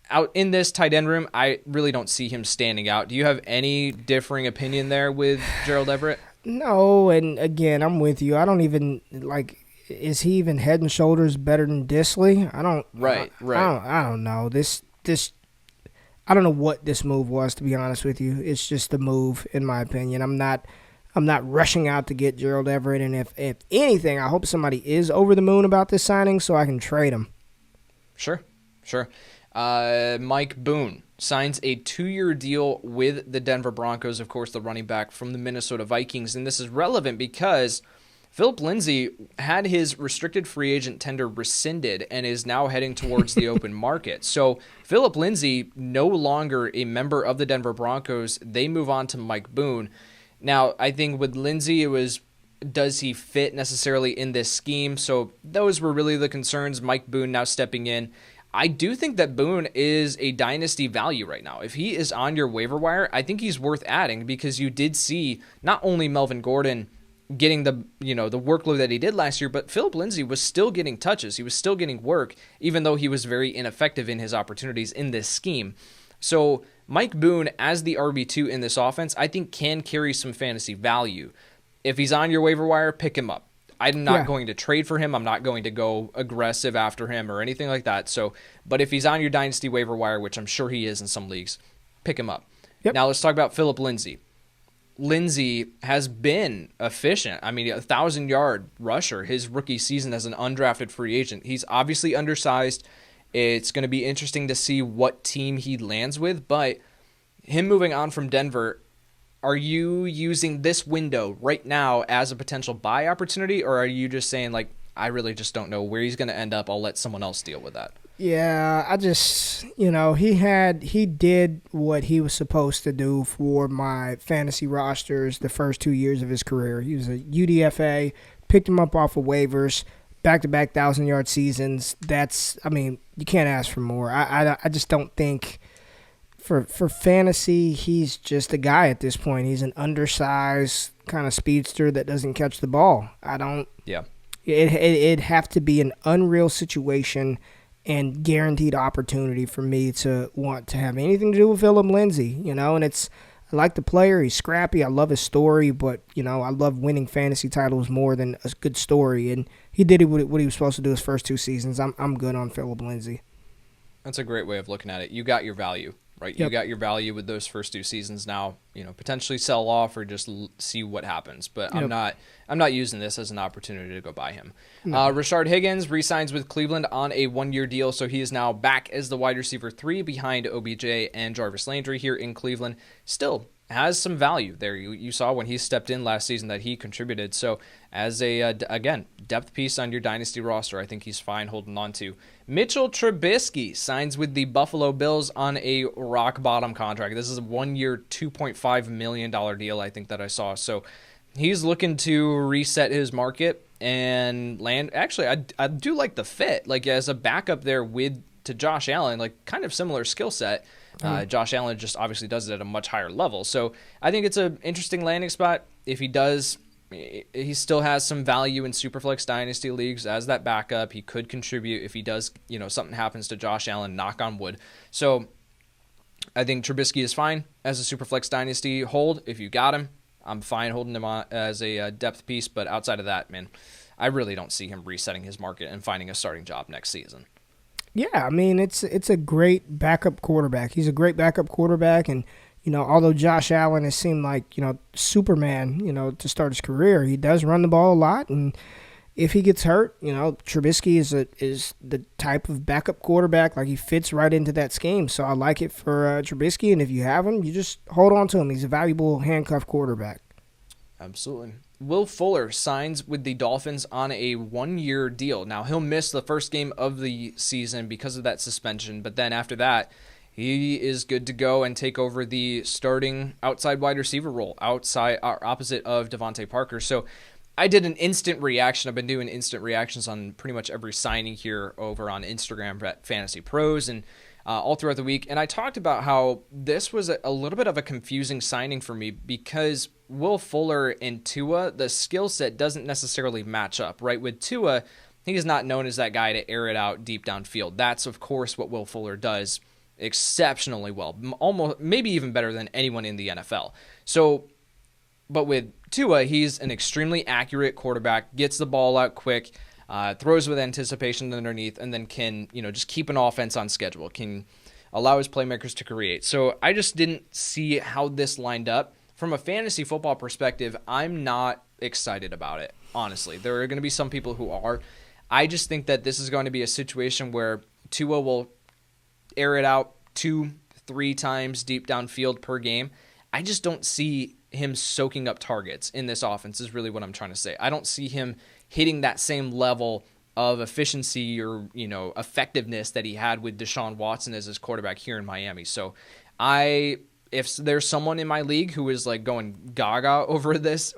out in this tight end room, I really don't see him standing out. Do you have any differing opinion there with Gerald Everett? No, and again, I'm with you. I don't even is he even head and shoulders better than Dissly? I don't. Right. I don't know. This. I don't know what this move was, to be honest with you. It's just a move, in my opinion. I'm not rushing out to get Gerald Everett, and if anything, I hope somebody is over the moon about this signing so I can trade him. Sure. Mike Boone signs a 2-year deal with the Denver Broncos, of course, the running back from the Minnesota Vikings, and this is relevant because Philip Lindsay had his restricted free agent tender rescinded and is now heading towards the open market. So Philip Lindsay, no longer a member of the Denver Broncos, they move on to Mike Boone. Now, I think with Lindsay, it was, does he fit necessarily in this scheme? So those were really the concerns. Mike Boone now stepping in. I do think that Boone is a dynasty value right now. If he is on your waiver wire, I think he's worth adding because you did see not only Melvin Gordon getting the workload that he did last year, but Philip Lindsay was still getting touches. He was still getting work, even though he was very ineffective in his opportunities in this scheme. So Mike Boone, as the RB2 in this offense, I think can carry some fantasy value. If he's on your waiver wire, pick him up. I'm not going to trade for him. I'm not going to go aggressive after him or anything like that. So, but if he's on your dynasty waiver wire, which I'm sure he is in some leagues, pick him up. Yep. Now let's talk about Philip Lindsay. Lindsay has been efficient. I mean, 1,000-yard rusher his rookie season as an undrafted free agent. He's obviously undersized. It's going to be interesting to see what team he lands with, but him moving on from Denver, are you using this window right now as a potential buy opportunity, or are you just saying, I really just don't know where he's going to end up. I'll let someone else deal with that? Yeah, I just, he did what he was supposed to do for my fantasy rosters the first 2 years of his career. He was a UDFA, picked him up off of waivers, back-to-back 1,000-yard seasons. You can't ask for more. I just don't think for fantasy, he's just a guy at this point. He's an undersized kind of speedster that doesn't catch the ball. Yeah. It'd have to be an unreal situation and guaranteed opportunity for me to want to have anything to do with Phillip Lindsay, and I like the player. He's scrappy. I love his story, but, I love winning fantasy titles more than a good story, and he did what he was supposed to do his first 2 seasons. I'm good on Phillip Lindsay. That's a great way of looking at it. You got your value, right? Yep. You got your value with those first 2 seasons. Now, potentially sell off or just see what happens. But Yep. I'm not using this as an opportunity to go buy him. No. Rashard Higgins re-signs with Cleveland on a 1-year deal, so he is now back as the wide receiver 3 behind OBJ and Jarvis Landry here in Cleveland. Still has some value there. You saw when he stepped in last season that he contributed. So as again, depth piece on your dynasty roster, I think he's fine holding on to. Mitchell Trubisky signs with the Buffalo Bills on a rock bottom contract. This is a 1-year, $2.5 million deal, I think, that I saw. So he's looking to reset his market and land. Actually, I do like the fit, like as a backup there to Josh Allen, like kind of similar skill set. Josh Allen just obviously does it at a much higher level. So I think it's an interesting landing spot. If he does, he still has some value in Superflex Dynasty leagues as that backup. He could contribute if he does, something happens to Josh Allen, knock on wood. So I think Trubisky is fine as a Superflex Dynasty hold. If you got him, I'm fine holding him on as a depth piece. But outside of that, man, I really don't see him resetting his market and finding a starting job next season. Yeah, it's a great backup quarterback. He's a great backup quarterback, and although Josh Allen has seemed like Superman, to start his career, he does run the ball a lot, and if he gets hurt, Trubisky is the type of backup quarterback, like he fits right into that scheme. So I like it for Trubisky, and if you have him, you just hold on to him. He's a valuable handcuff quarterback. Absolutely. Will Fuller signs with the Dolphins on a 1-year deal. Now, he'll miss the first game of the season because of that suspension, but then after that, he is good to go and take over the starting outside wide receiver role, opposite of Devontae Parker. So I did an instant reaction. I've been doing instant reactions on pretty much every signing here over on Instagram at FantasyPros and all throughout the week. And I talked about how this was a little bit of a confusing signing for me because Will Fuller and Tua, the skill set doesn't necessarily match up, right? With Tua, he's not known as that guy to air it out deep downfield. That's, of course, what Will Fuller does exceptionally well, almost maybe even better than anyone in the NFL. So, but with Tua, he's an extremely accurate quarterback, gets the ball out quick, throws with anticipation underneath, and then can, just keep an offense on schedule, can allow his playmakers to create. So I just didn't see how this lined up. From a fantasy football perspective, I'm not excited about it, honestly. There are going to be some people who are. I just think that this is going to be a situation where Tua will air it out 2-3 times deep downfield per game. I just don't see him soaking up targets in this offense is really what I'm trying to say. I don't see him hitting that same level of efficiency or, effectiveness that he had with Deshaun Watson as his quarterback here in Miami. So if there's someone in my league who is like going gaga over this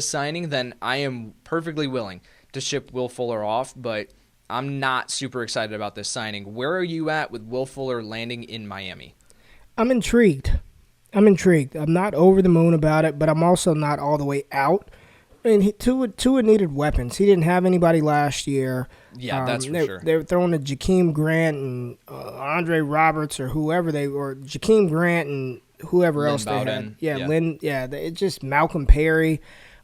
signing, then I am perfectly willing to ship Will Fuller off, but I'm not super excited about this signing. Where are you at with Will Fuller landing in Miami? I'm intrigued. I'm not over the moon about it, but I'm also not all the way out. Tua needed weapons. He didn't have anybody last year. Yeah, that's for sure. They were throwing to Jakeem Grant and Andre Roberts or whoever Jakeem Grant and whoever else they had. It's just Malcolm Perry.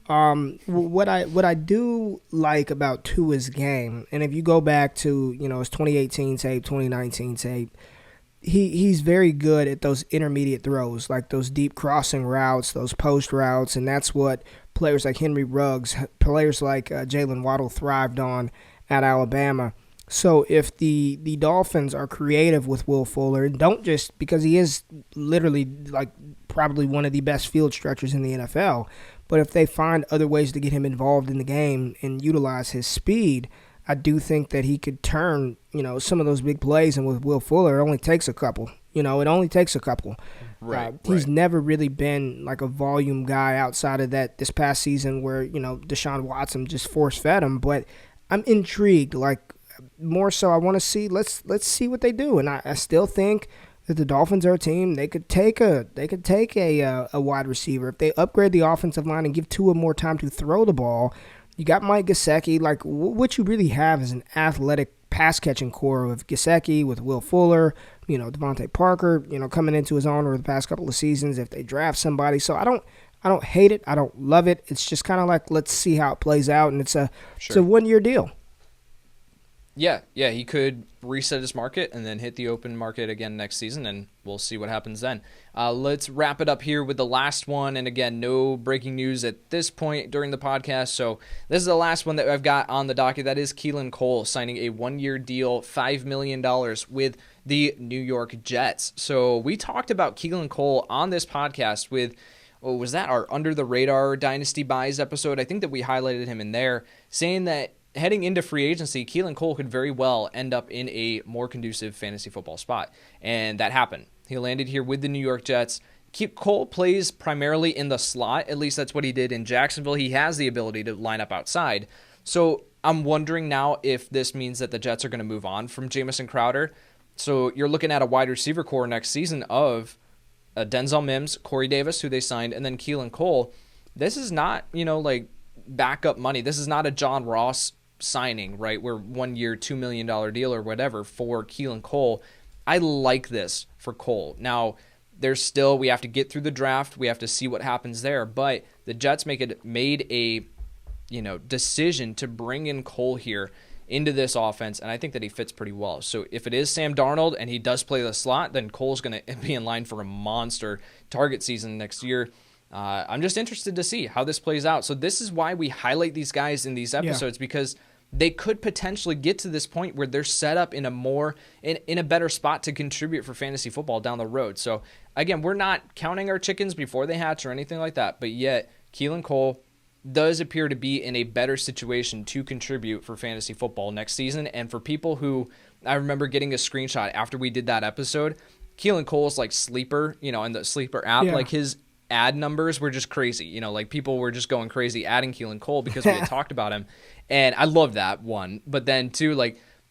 What I do like about Tua's game, and if you go back to his 2018 tape, 2019 tape, he's very good at those intermediate throws, like those deep crossing routes, those post routes, and that's what players like Henry Ruggs, players like Jalen Waddle thrived on at Alabama. So if the Dolphins are creative with Will Fuller, and don't just because he is literally like probably one of the best field stretchers in the NFL, but if they find other ways to get him involved in the game and utilize his speed, I do think that he could turn, some of those big plays, and with Will Fuller, it only takes a couple. It only takes a couple. Right. He's never really been like a volume guy outside of this past season where, Deshaun Watson just force-fed him. But I'm intrigued. Like, more so I want to see, let's see what they do. And I still think that the Dolphins are a team. They could take a wide receiver. If they upgrade the offensive line and give Tua more time to throw the ball, you got Mike Gesicki. Like, what you really have is an athletic pass-catching core with Gesicki, with Will Fuller, Devontae Parker, coming into his own over the past couple of seasons if they draft somebody. So I don't hate it. I don't love it. It's just kind of like, let's see how it plays out, and it's a 1-year deal. Yeah, he could reset his market and then hit the open market again next season, and we'll see what happens then. Let's wrap it up here with the last one, and again, no breaking news at this point during the podcast, so this is the last one that I've got on the docket. That is Keelan Cole signing a 1-year deal, $5 million with the New York Jets. So we talked about Keelan Cole on this podcast with, was that our Under the Radar Dynasty Buys episode? I think that we highlighted him in there, saying that heading into free agency, Keelan Cole could very well end up in a more conducive fantasy football spot. And that happened. He landed here with the New York Jets. Cole plays primarily in the slot. At least that's what he did in Jacksonville. He has the ability to line up outside. So I'm wondering now if this means that the Jets are going to move on from Jamison Crowder. So you're looking at a wide receiver core next season of Denzel Mims, Corey Davis, who they signed, and then Keelan Cole. This is not, like backup money. This is not a John Ross signing, right? Where 1 year, $2 million deal or whatever for Keelan Cole. I like this for Cole. Now, we have to get through the draft. We have to see what happens there. But the Jets made a decision to bring in Cole here into this offense, and I think that he fits pretty well. So if it is Sam Darnold and he does play the slot, then Cole's going to be in line for a monster target season next year. I'm just interested to see how this plays out. So this is why we highlight these guys in these episodes, because they could potentially get to this point where they're set up in a better spot to contribute for fantasy football down the road. So again, we're not counting our chickens before they hatch or anything like that, but yet Keelan Cole does appear to be in a better situation to contribute for fantasy football next season. And for people who, I remember getting a screenshot after we did that episode, Keelan Cole's like sleeper, in the sleeper app, like his ad numbers were just crazy. Like people were just going crazy adding Keelan Cole because we had talked about him. And I love that, one. But then two,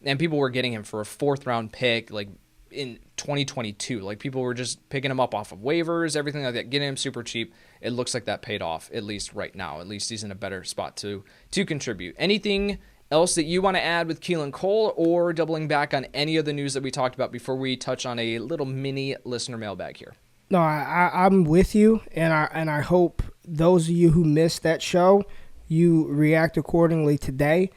and people were getting him for a 4th round pick, in 2022. Like people were just picking him up off of waivers, everything like that, getting him super cheap. It looks like that paid off, at least right now. At least he's in a better spot to contribute. Anything else that you want to add with Keelan Cole, or doubling back on any of the news that we talked about before we touch on a little mini listener mailbag here? No, I'm with you, and I hope those of you who missed that show, you react accordingly today.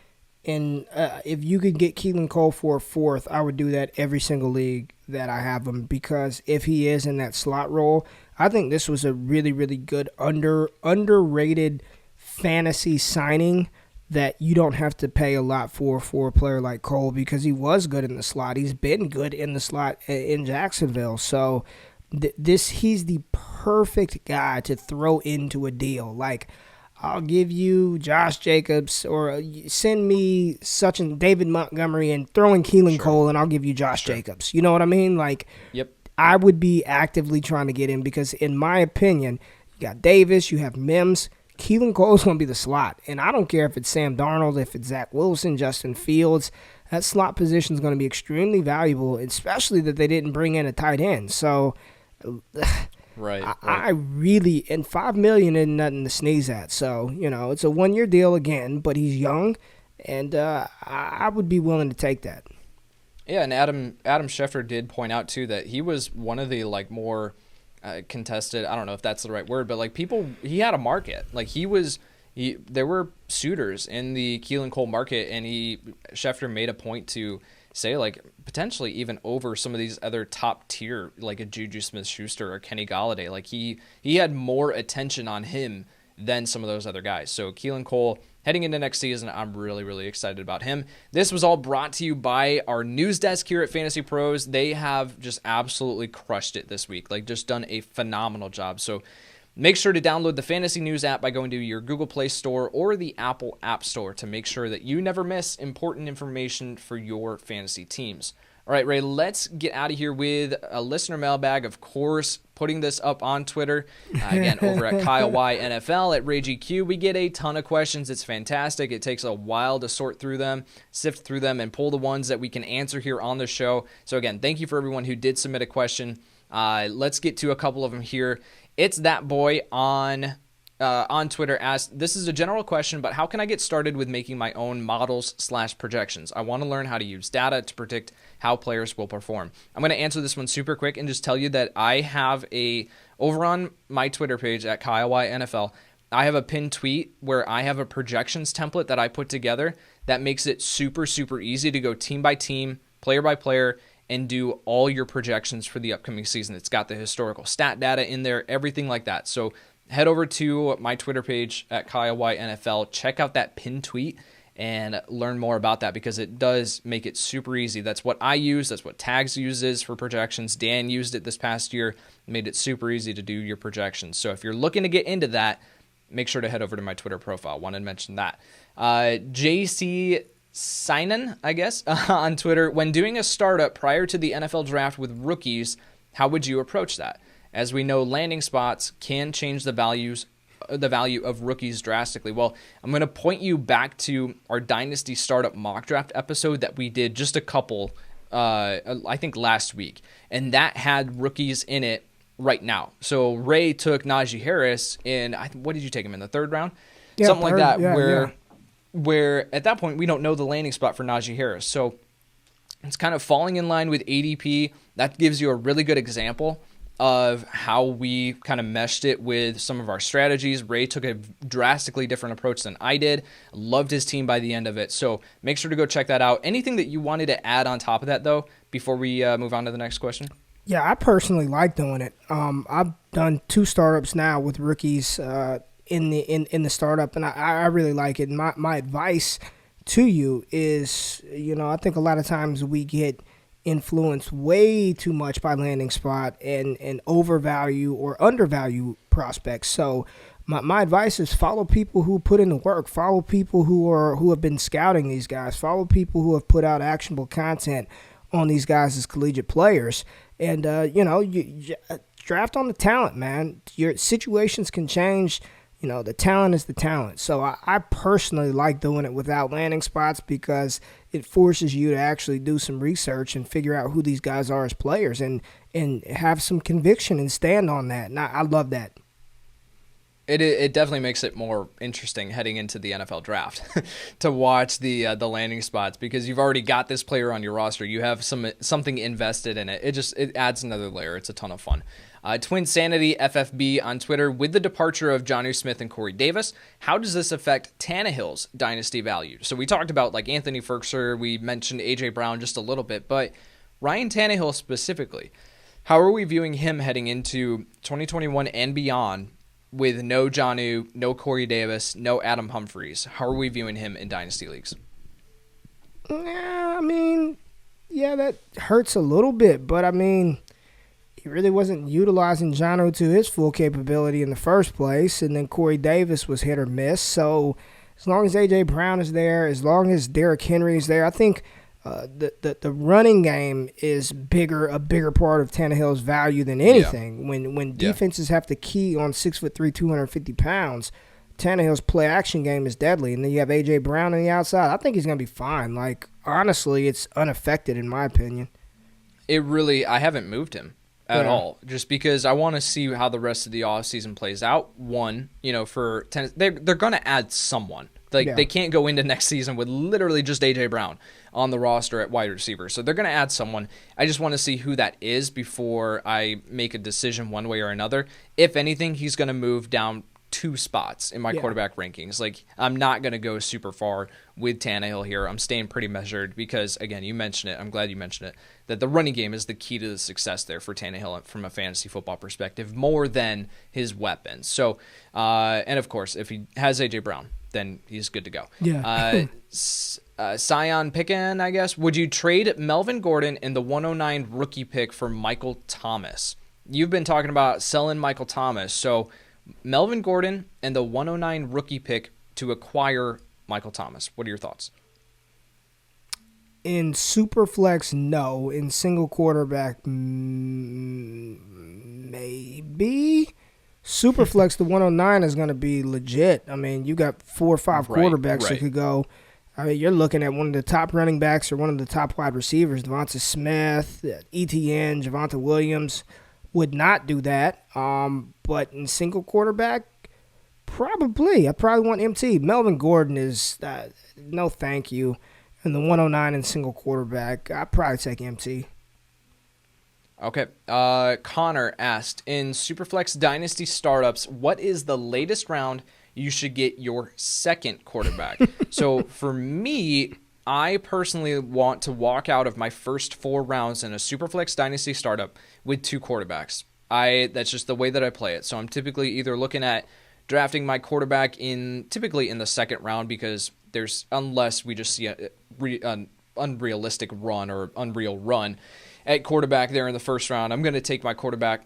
And if you could get Keelan Cole for a 4th, I would do that every single league that I have him, because if he is in that slot role, I think this was a really, really good underrated fantasy signing that you don't have to pay a lot for a player like Cole, because he was good in the slot. He's been good in the slot in Jacksonville. So he's the perfect guy to throw into a deal. Like, I'll give you Josh Jacobs, or send me such and David Montgomery and throw in Keelan Cole, and I'll give you Josh Jacobs. You know what I mean? Like, I would be actively trying to get him, because in my opinion, you got Davis, you have Mims. Keelan Cole's going to be the slot. And I don't care if it's Sam Darnold, if it's Zach Wilson, Justin Fields. That slot position is going to be extremely valuable, especially that they didn't bring in a tight end. So, Right. I really, and $5 million isn't nothing to sneeze at. So, it's a 1-year deal again, but he's young, and I would be willing to take that. Yeah, and Adam Schefter did point out too that he was one of the more contested. I don't know if that's the right word, but he had a market. There were suitors in the Keelan Cole market, and Schefter made a point to say potentially even over some of these other top tier, like a Juju Smith-Schuster or Kenny Golladay. He had more attention on him than some of those other guys. So Keelan Cole, heading into next season, I'm really, really excited about him. This was all brought to you by our news desk here at Fantasy Pros. They have just absolutely crushed it this week, just done a phenomenal job. So Make sure to download the Fantasy News app by going to your Google Play Store or the Apple App Store to make sure that you never miss important information for your fantasy teams. All right, Ray, let's get out of here with a listener mailbag, of course, putting this up on Twitter. Again, over at Kyle Y NFL at RayGQ. We get a ton of questions. It's fantastic. It takes a while to sort through them, sift through them, and pull the ones that we can answer here on the show. So again, thank you for everyone who did submit a question. Let's get to a couple of them here. It's that boy on Twitter asked, this is a general question, but how can I get started with making my own models/projections? I want to learn how to use data to predict how players will perform. I'm going to answer this one super quick and just tell you that I have over on my Twitter page at Kyle Y NFL, I have a pinned tweet where I have a projections template that I put together that makes it super, super easy to go team by team, player by player, and do all your projections for the upcoming season. It's got the historical stat data in there, everything like that. So head over to my Twitter page at Kyle Y NFL, check out that pinned tweet, and learn more about that because it does make it super easy. That's what I use. That's what Tags uses for projections. Dan used it this past year, made it super easy to do your projections. So if you're looking to get into that, make sure to head over to my Twitter profile. Wanted to mention that. JC Sinan, I guess, on Twitter, when doing a startup prior to the NFL draft with rookies, how would you approach that? As we know, landing spots can change the value of rookies drastically. Well, I'm going to point you back to our Dynasty Startup Mock Draft episode that we did just a couple, I think last week, and that had rookies in it right now. So Ray took Najee Harris in, what did you take him in, the third round? Yeah, something third, like that, yeah. where at that point we don't know the landing spot for Najee Harris. So it's kind of falling in line with ADP. That gives you a really good example of how we kind of meshed it with some of our strategies. Ray took a drastically different approach than I did. Loved his team by the end of it. So make sure to go check that out. Anything that you wanted to add on top of that, though, before we move on to the next question? Yeah, I personally like doing it. I've done 2 startups now with rookies in the startup, and I really like it. And my advice to you is, I think a lot of times we get influenced way too much by landing spot and overvalue or undervalue prospects. So my advice is follow people who put in the work, follow people who have been scouting these guys, follow people who have put out actionable content on these guys as collegiate players, and you draft on the talent, man. Your situations can change. The talent is the talent. So I personally like doing it without landing spots because it forces you to actually do some research and figure out who these guys are as players and have some conviction and stand on that. And I love that. It definitely makes it more interesting heading into the NFL draft to watch the landing spots because you've already got this player on your roster. You have something invested in it. It adds another layer. It's a ton of fun. Twin Sanity FFB on Twitter, with the departure of Jonnu Smith and Corey Davis, how does this affect Tannehill's dynasty value? So we talked about like Anthony Ferguson, we mentioned A.J. Brown just a little bit, but Ryan Tannehill specifically, how are we viewing him heading into 2021 and beyond with no Jonnu, no Corey Davis, no Adam Humphries? How are we viewing him in dynasty leagues? Yeah, that hurts a little bit, but he really wasn't utilizing Jonnu to his full capability in the first place, and then Corey Davis was hit or miss. So as long as A.J. Brown is there, as long as Derrick Henry is there, I think the running game is a bigger part of Tannehill's value than anything. Yeah. When defenses have to key on 6'3", 250 pounds, Tannehill's play action game is deadly, and then you have A.J. Brown on the outside. I think he's gonna be fine. Like honestly, it's unaffected in my opinion. I haven't moved him at all, just because I want to see how the rest of the offseason plays out. One, for they're going to add someone. They can't go into next season with literally just A.J. Brown on the roster at wide receiver. So they're going to add someone. I just want to see who that is before I make a decision one way or another. If anything, he's going to move down 2 spots in my quarterback rankings. Like, I'm not going to go super far with Tannehill here. I'm staying pretty measured because, again, you mentioned it. I'm glad you mentioned it, that the running game is the key to the success there for Tannehill from a fantasy football perspective, more than his weapons. So, and of course, if he has A.J. Brown, then he's good to go. Yeah. Sion Pickin, I guess. Would you trade Melvin Gordon in the 109 rookie pick for Michael Thomas? You've been talking about selling Michael Thomas, so Melvin Gordon and the 109 rookie pick to acquire Michael Thomas. What are your thoughts? In Superflex, no. In single quarterback, maybe. Superflex, the 109 is going to be legit. I mean, you got 4 or 5 quarterbacks that could go. I mean, you're looking at one of the top running backs or one of the top wide receivers, Devonta Smith, ETN, Javonte Williams. Would not do that. But in single quarterback, probably. I probably want MT. Melvin Gordon is no thank you. And the 109 in single quarterback, I'd probably take MT. Okay. Connor asked, in Superflex Dynasty startups, what is the latest round you should get your second quarterback? So for me, I personally want to walk out of my first 4 rounds in a Superflex Dynasty startup with 2 quarterbacks. That's just the way that I play it. So I'm typically either looking at drafting my quarterback typically in the second round, because unless we just see an unrealistic run or unreal run at quarterback there in the first round, I'm going to take my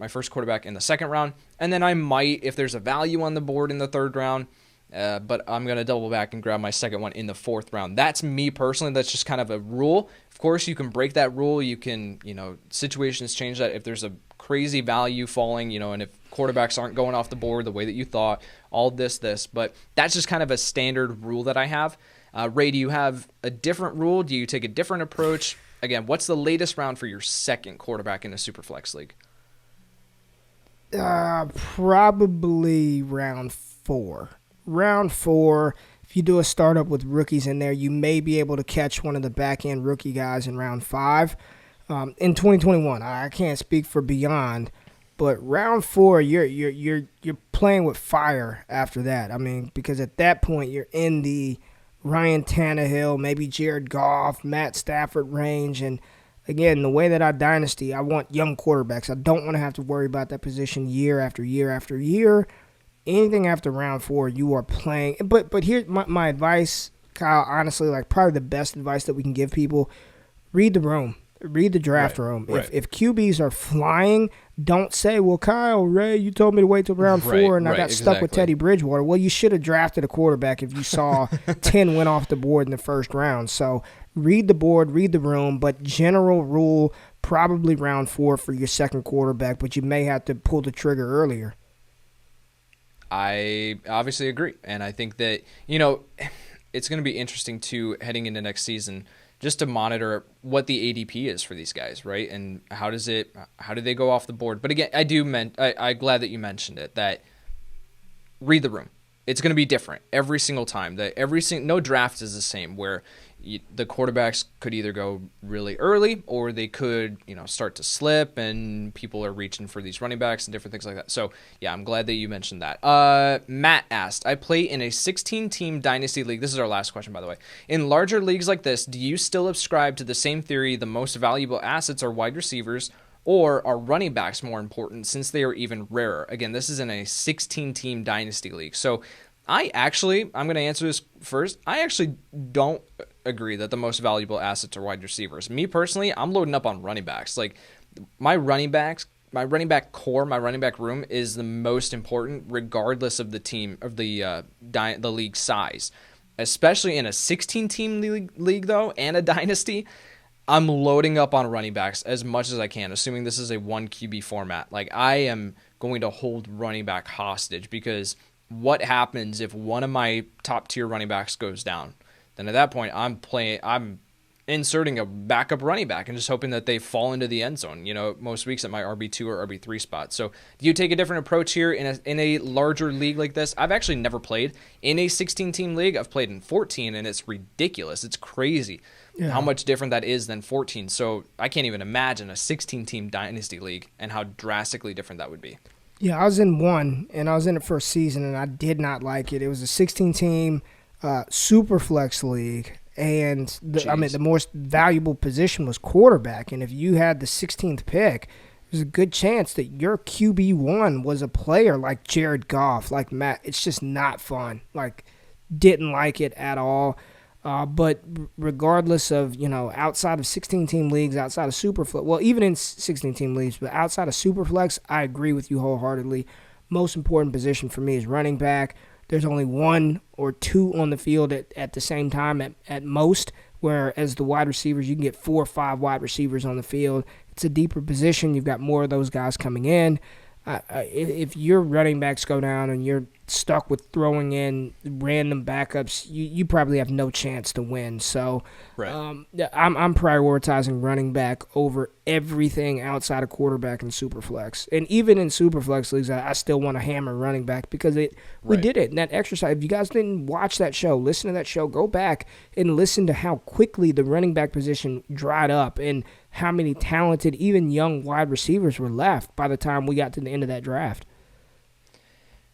first quarterback in the second round, and then I might, if there's a value on the board in the third round, but I'm going to double back and grab my second one in the fourth round. That's me personally. That's just kind of a rule. Of course, you can break that rule. You can, situations change that. If there's a crazy value falling, and if quarterbacks aren't going off the board the way that you thought, all this, but that's just kind of a standard rule that I have. Ray, do you have a different rule? Do you take a different approach? Again, what's the latest round for your second quarterback in a Superflex league? Probably round 4. Round 4, if you do a startup with rookies in there, you may be able to catch one of the back-end rookie guys in round 5. In 2021, I can't speak for beyond, but round 4, you're playing with fire after that. I mean, because at that point, you're in the Ryan Tannehill, maybe Jared Goff, Matt Stafford range. And again, the way that I dynasty, I want young quarterbacks. I don't want to have to worry about that position year after year after year. Anything after round 4, you are playing. But here's my advice, Kyle, honestly, probably the best advice that we can give people. Read the room. Read the draft room. Right. If QBs are flying, don't say, well, Kyle, Ray, you told me to wait till round 4 and I got stuck with Teddy Bridgewater. Well, you should have drafted a quarterback if you saw 10 went off the board in the first round. So read the board, read the room, but general rule, probably round 4 for your second quarterback, but you may have to pull the trigger earlier. I obviously agree. And I think that, it's going to be interesting too heading into next season just to monitor what the ADP is for these guys, right? And how do they go off the board? But again, I'm glad that you mentioned it, that read the room. It's going to be different every single time. No draft is the same, where the quarterbacks could either go really early or they could, start to slip, and people are reaching for these running backs and different things like that. So, yeah, I'm glad that you mentioned that. Matt asked, I play in a 16-team Dynasty league. This is our last question, by the way. In larger leagues like this, do you still subscribe to the same theory, the most valuable assets are wide receivers, or are running backs more important since they are even rarer? Again, this is in a 16-team Dynasty league. So I'm going to answer this first. I actually don't agree that the most valuable assets are wide receivers. Me personally, I'm loading up on running backs. My running back core, my running back room is the most important, regardless of the team, of the league size. Especially in a 16-team league though, and a dynasty, I'm loading up on running backs as much as I can, assuming this is a 1 QB format. I am going to hold running back hostage, because what happens if one of my top tier running backs goes down? Then at that point, I'm inserting a backup running back and just hoping that they fall into the end zone, most weeks at my RB2 or RB3 spot. So do you take a different approach here in a larger league like this? I've actually never played in a 16-team league. I've played in 14, and it's ridiculous. It's crazy how much different that is than 14. So I can't even imagine a 16-team Dynasty league and how drastically different that would be. Yeah, I was in one, and I was in it for a season, and I did not like it. It was a 16-team Superflex league, and the most valuable position was quarterback. And if you had the 16th pick, there's a good chance that your QB1 was a player like Jared Goff, like Matt. It's just not fun. Didn't like it at all. But regardless of, outside of 16-team leagues, outside of Superflex, well, even in 16-team leagues, but outside of Superflex, I agree with you wholeheartedly. most important position for me is running back. There's only one or two on the field at the same time at most, whereas the wide receivers, you can get 4 or 5 wide receivers on the field. It's a deeper position. You've got more of those guys coming in. If your running backs go down and you're stuck with throwing in random backups, you probably have no chance to win. So right. I'm prioritizing running back over everything outside of quarterback and superflex. And even in superflex leagues, I still want to hammer running back because we did it in that exercise. If you guys didn't watch that show, listen to that show, go back and listen to how quickly the running back position dried up and how many talented, even young wide receivers were left by the time we got to the end of that draft.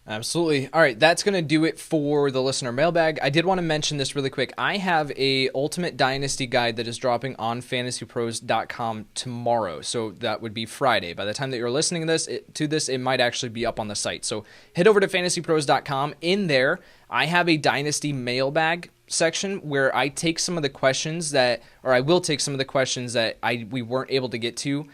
Absolutely. All right, that's going to do it for the listener mailbag. I did want to mention this really quick. I have a Ultimate Dynasty guide that is dropping on FantasyPros.com tomorrow. So that would be Friday. By the time that you're listening to this, it might actually be up on the site. So head over to FantasyPros.com. In there, I have a Dynasty mailbag section where I take some of the questions I will take some of the questions that we weren't able to get to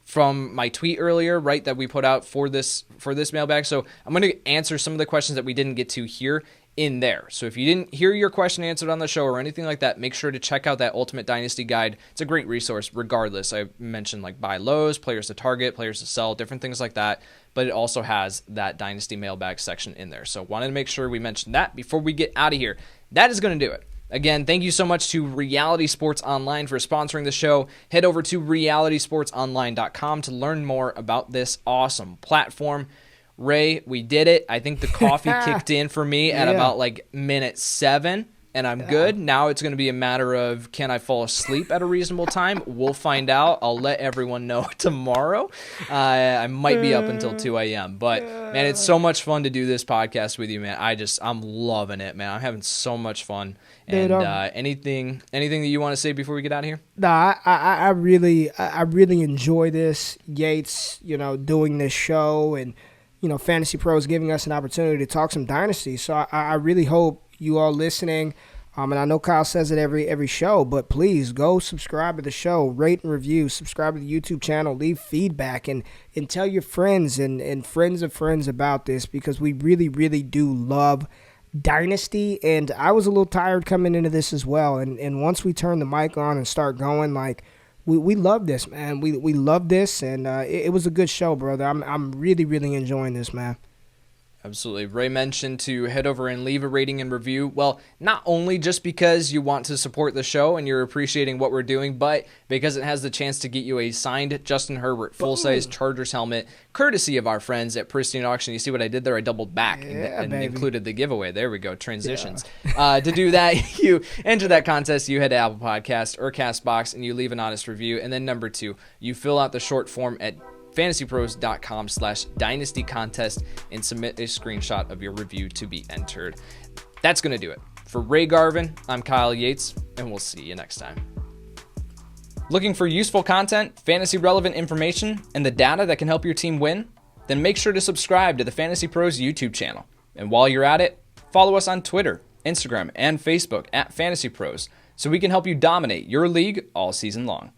from my tweet earlier, right, that we put out for this mailbag. So I'm going to answer some of the questions that we didn't get to here in there. So if you didn't hear your question answered on the show or anything like that, make sure to check out that Ultimate Dynasty guide. It's a great resource regardless. I mentioned like buy lows, players to target, players to sell, different things like that. But it also has that Dynasty mailbag section in there. So wanted to make sure we mentioned that before we get out of here. That is going to do it. Again, thank you so much to Reality Sports Online for sponsoring the show. Head over to realitysportsonline.com to learn more about this awesome platform. Ray, we did it. I think the coffee kicked in for me at about like minute 7, and I'm good. Now it's going to be a matter of, can I fall asleep at a reasonable time? We'll find out. I'll let everyone know tomorrow. I might be up until 2 a.m. But, man, it's so much fun to do this podcast with you, man. I'm loving it, man. I'm having so much fun. And anything that you want to say before we get out of here? Nah, I really enjoy this, Yates, doing this show, and Fantasy Pros giving us an opportunity to talk some Dynasty. So I really hope you all listening, and I know Kyle says it every show, but please go subscribe to the show, rate and review, subscribe to the YouTube channel, leave feedback, and tell your friends and friends of friends about this, because we really, really do love Dynasty. And I was a little tired coming into this as well, and once we turn the mic on and start going, like, we love this, man. We love this, and it was a good show, brother. I'm really, really enjoying this, man. Absolutely. Ray mentioned to head over and leave a rating and review. Well, not only just because you want to support the show and you're appreciating what we're doing, but because it has the chance to get you a signed Justin Herbert full-size Chargers helmet, courtesy of our friends at Pristine Auction. You see what I did there? I doubled back and included the giveaway. There we go. Transitions. Yeah. To do that, you enter that contest. You head to Apple Podcast or CastBox and you leave an honest review. And then number 2, you fill out the short form at FantasyPros.com/Dynasty contest and submit a screenshot of your review to be entered. That's going to do it. For Ray Garvin, I'm Kyle Yates, and we'll see you next time. Looking for useful content, fantasy-relevant information, and the data that can help your team win? Then make sure to subscribe to the Fantasy Pros YouTube channel. And while you're at it, follow us on Twitter, Instagram, and Facebook at Fantasy Pros so we can help you dominate your league all season long.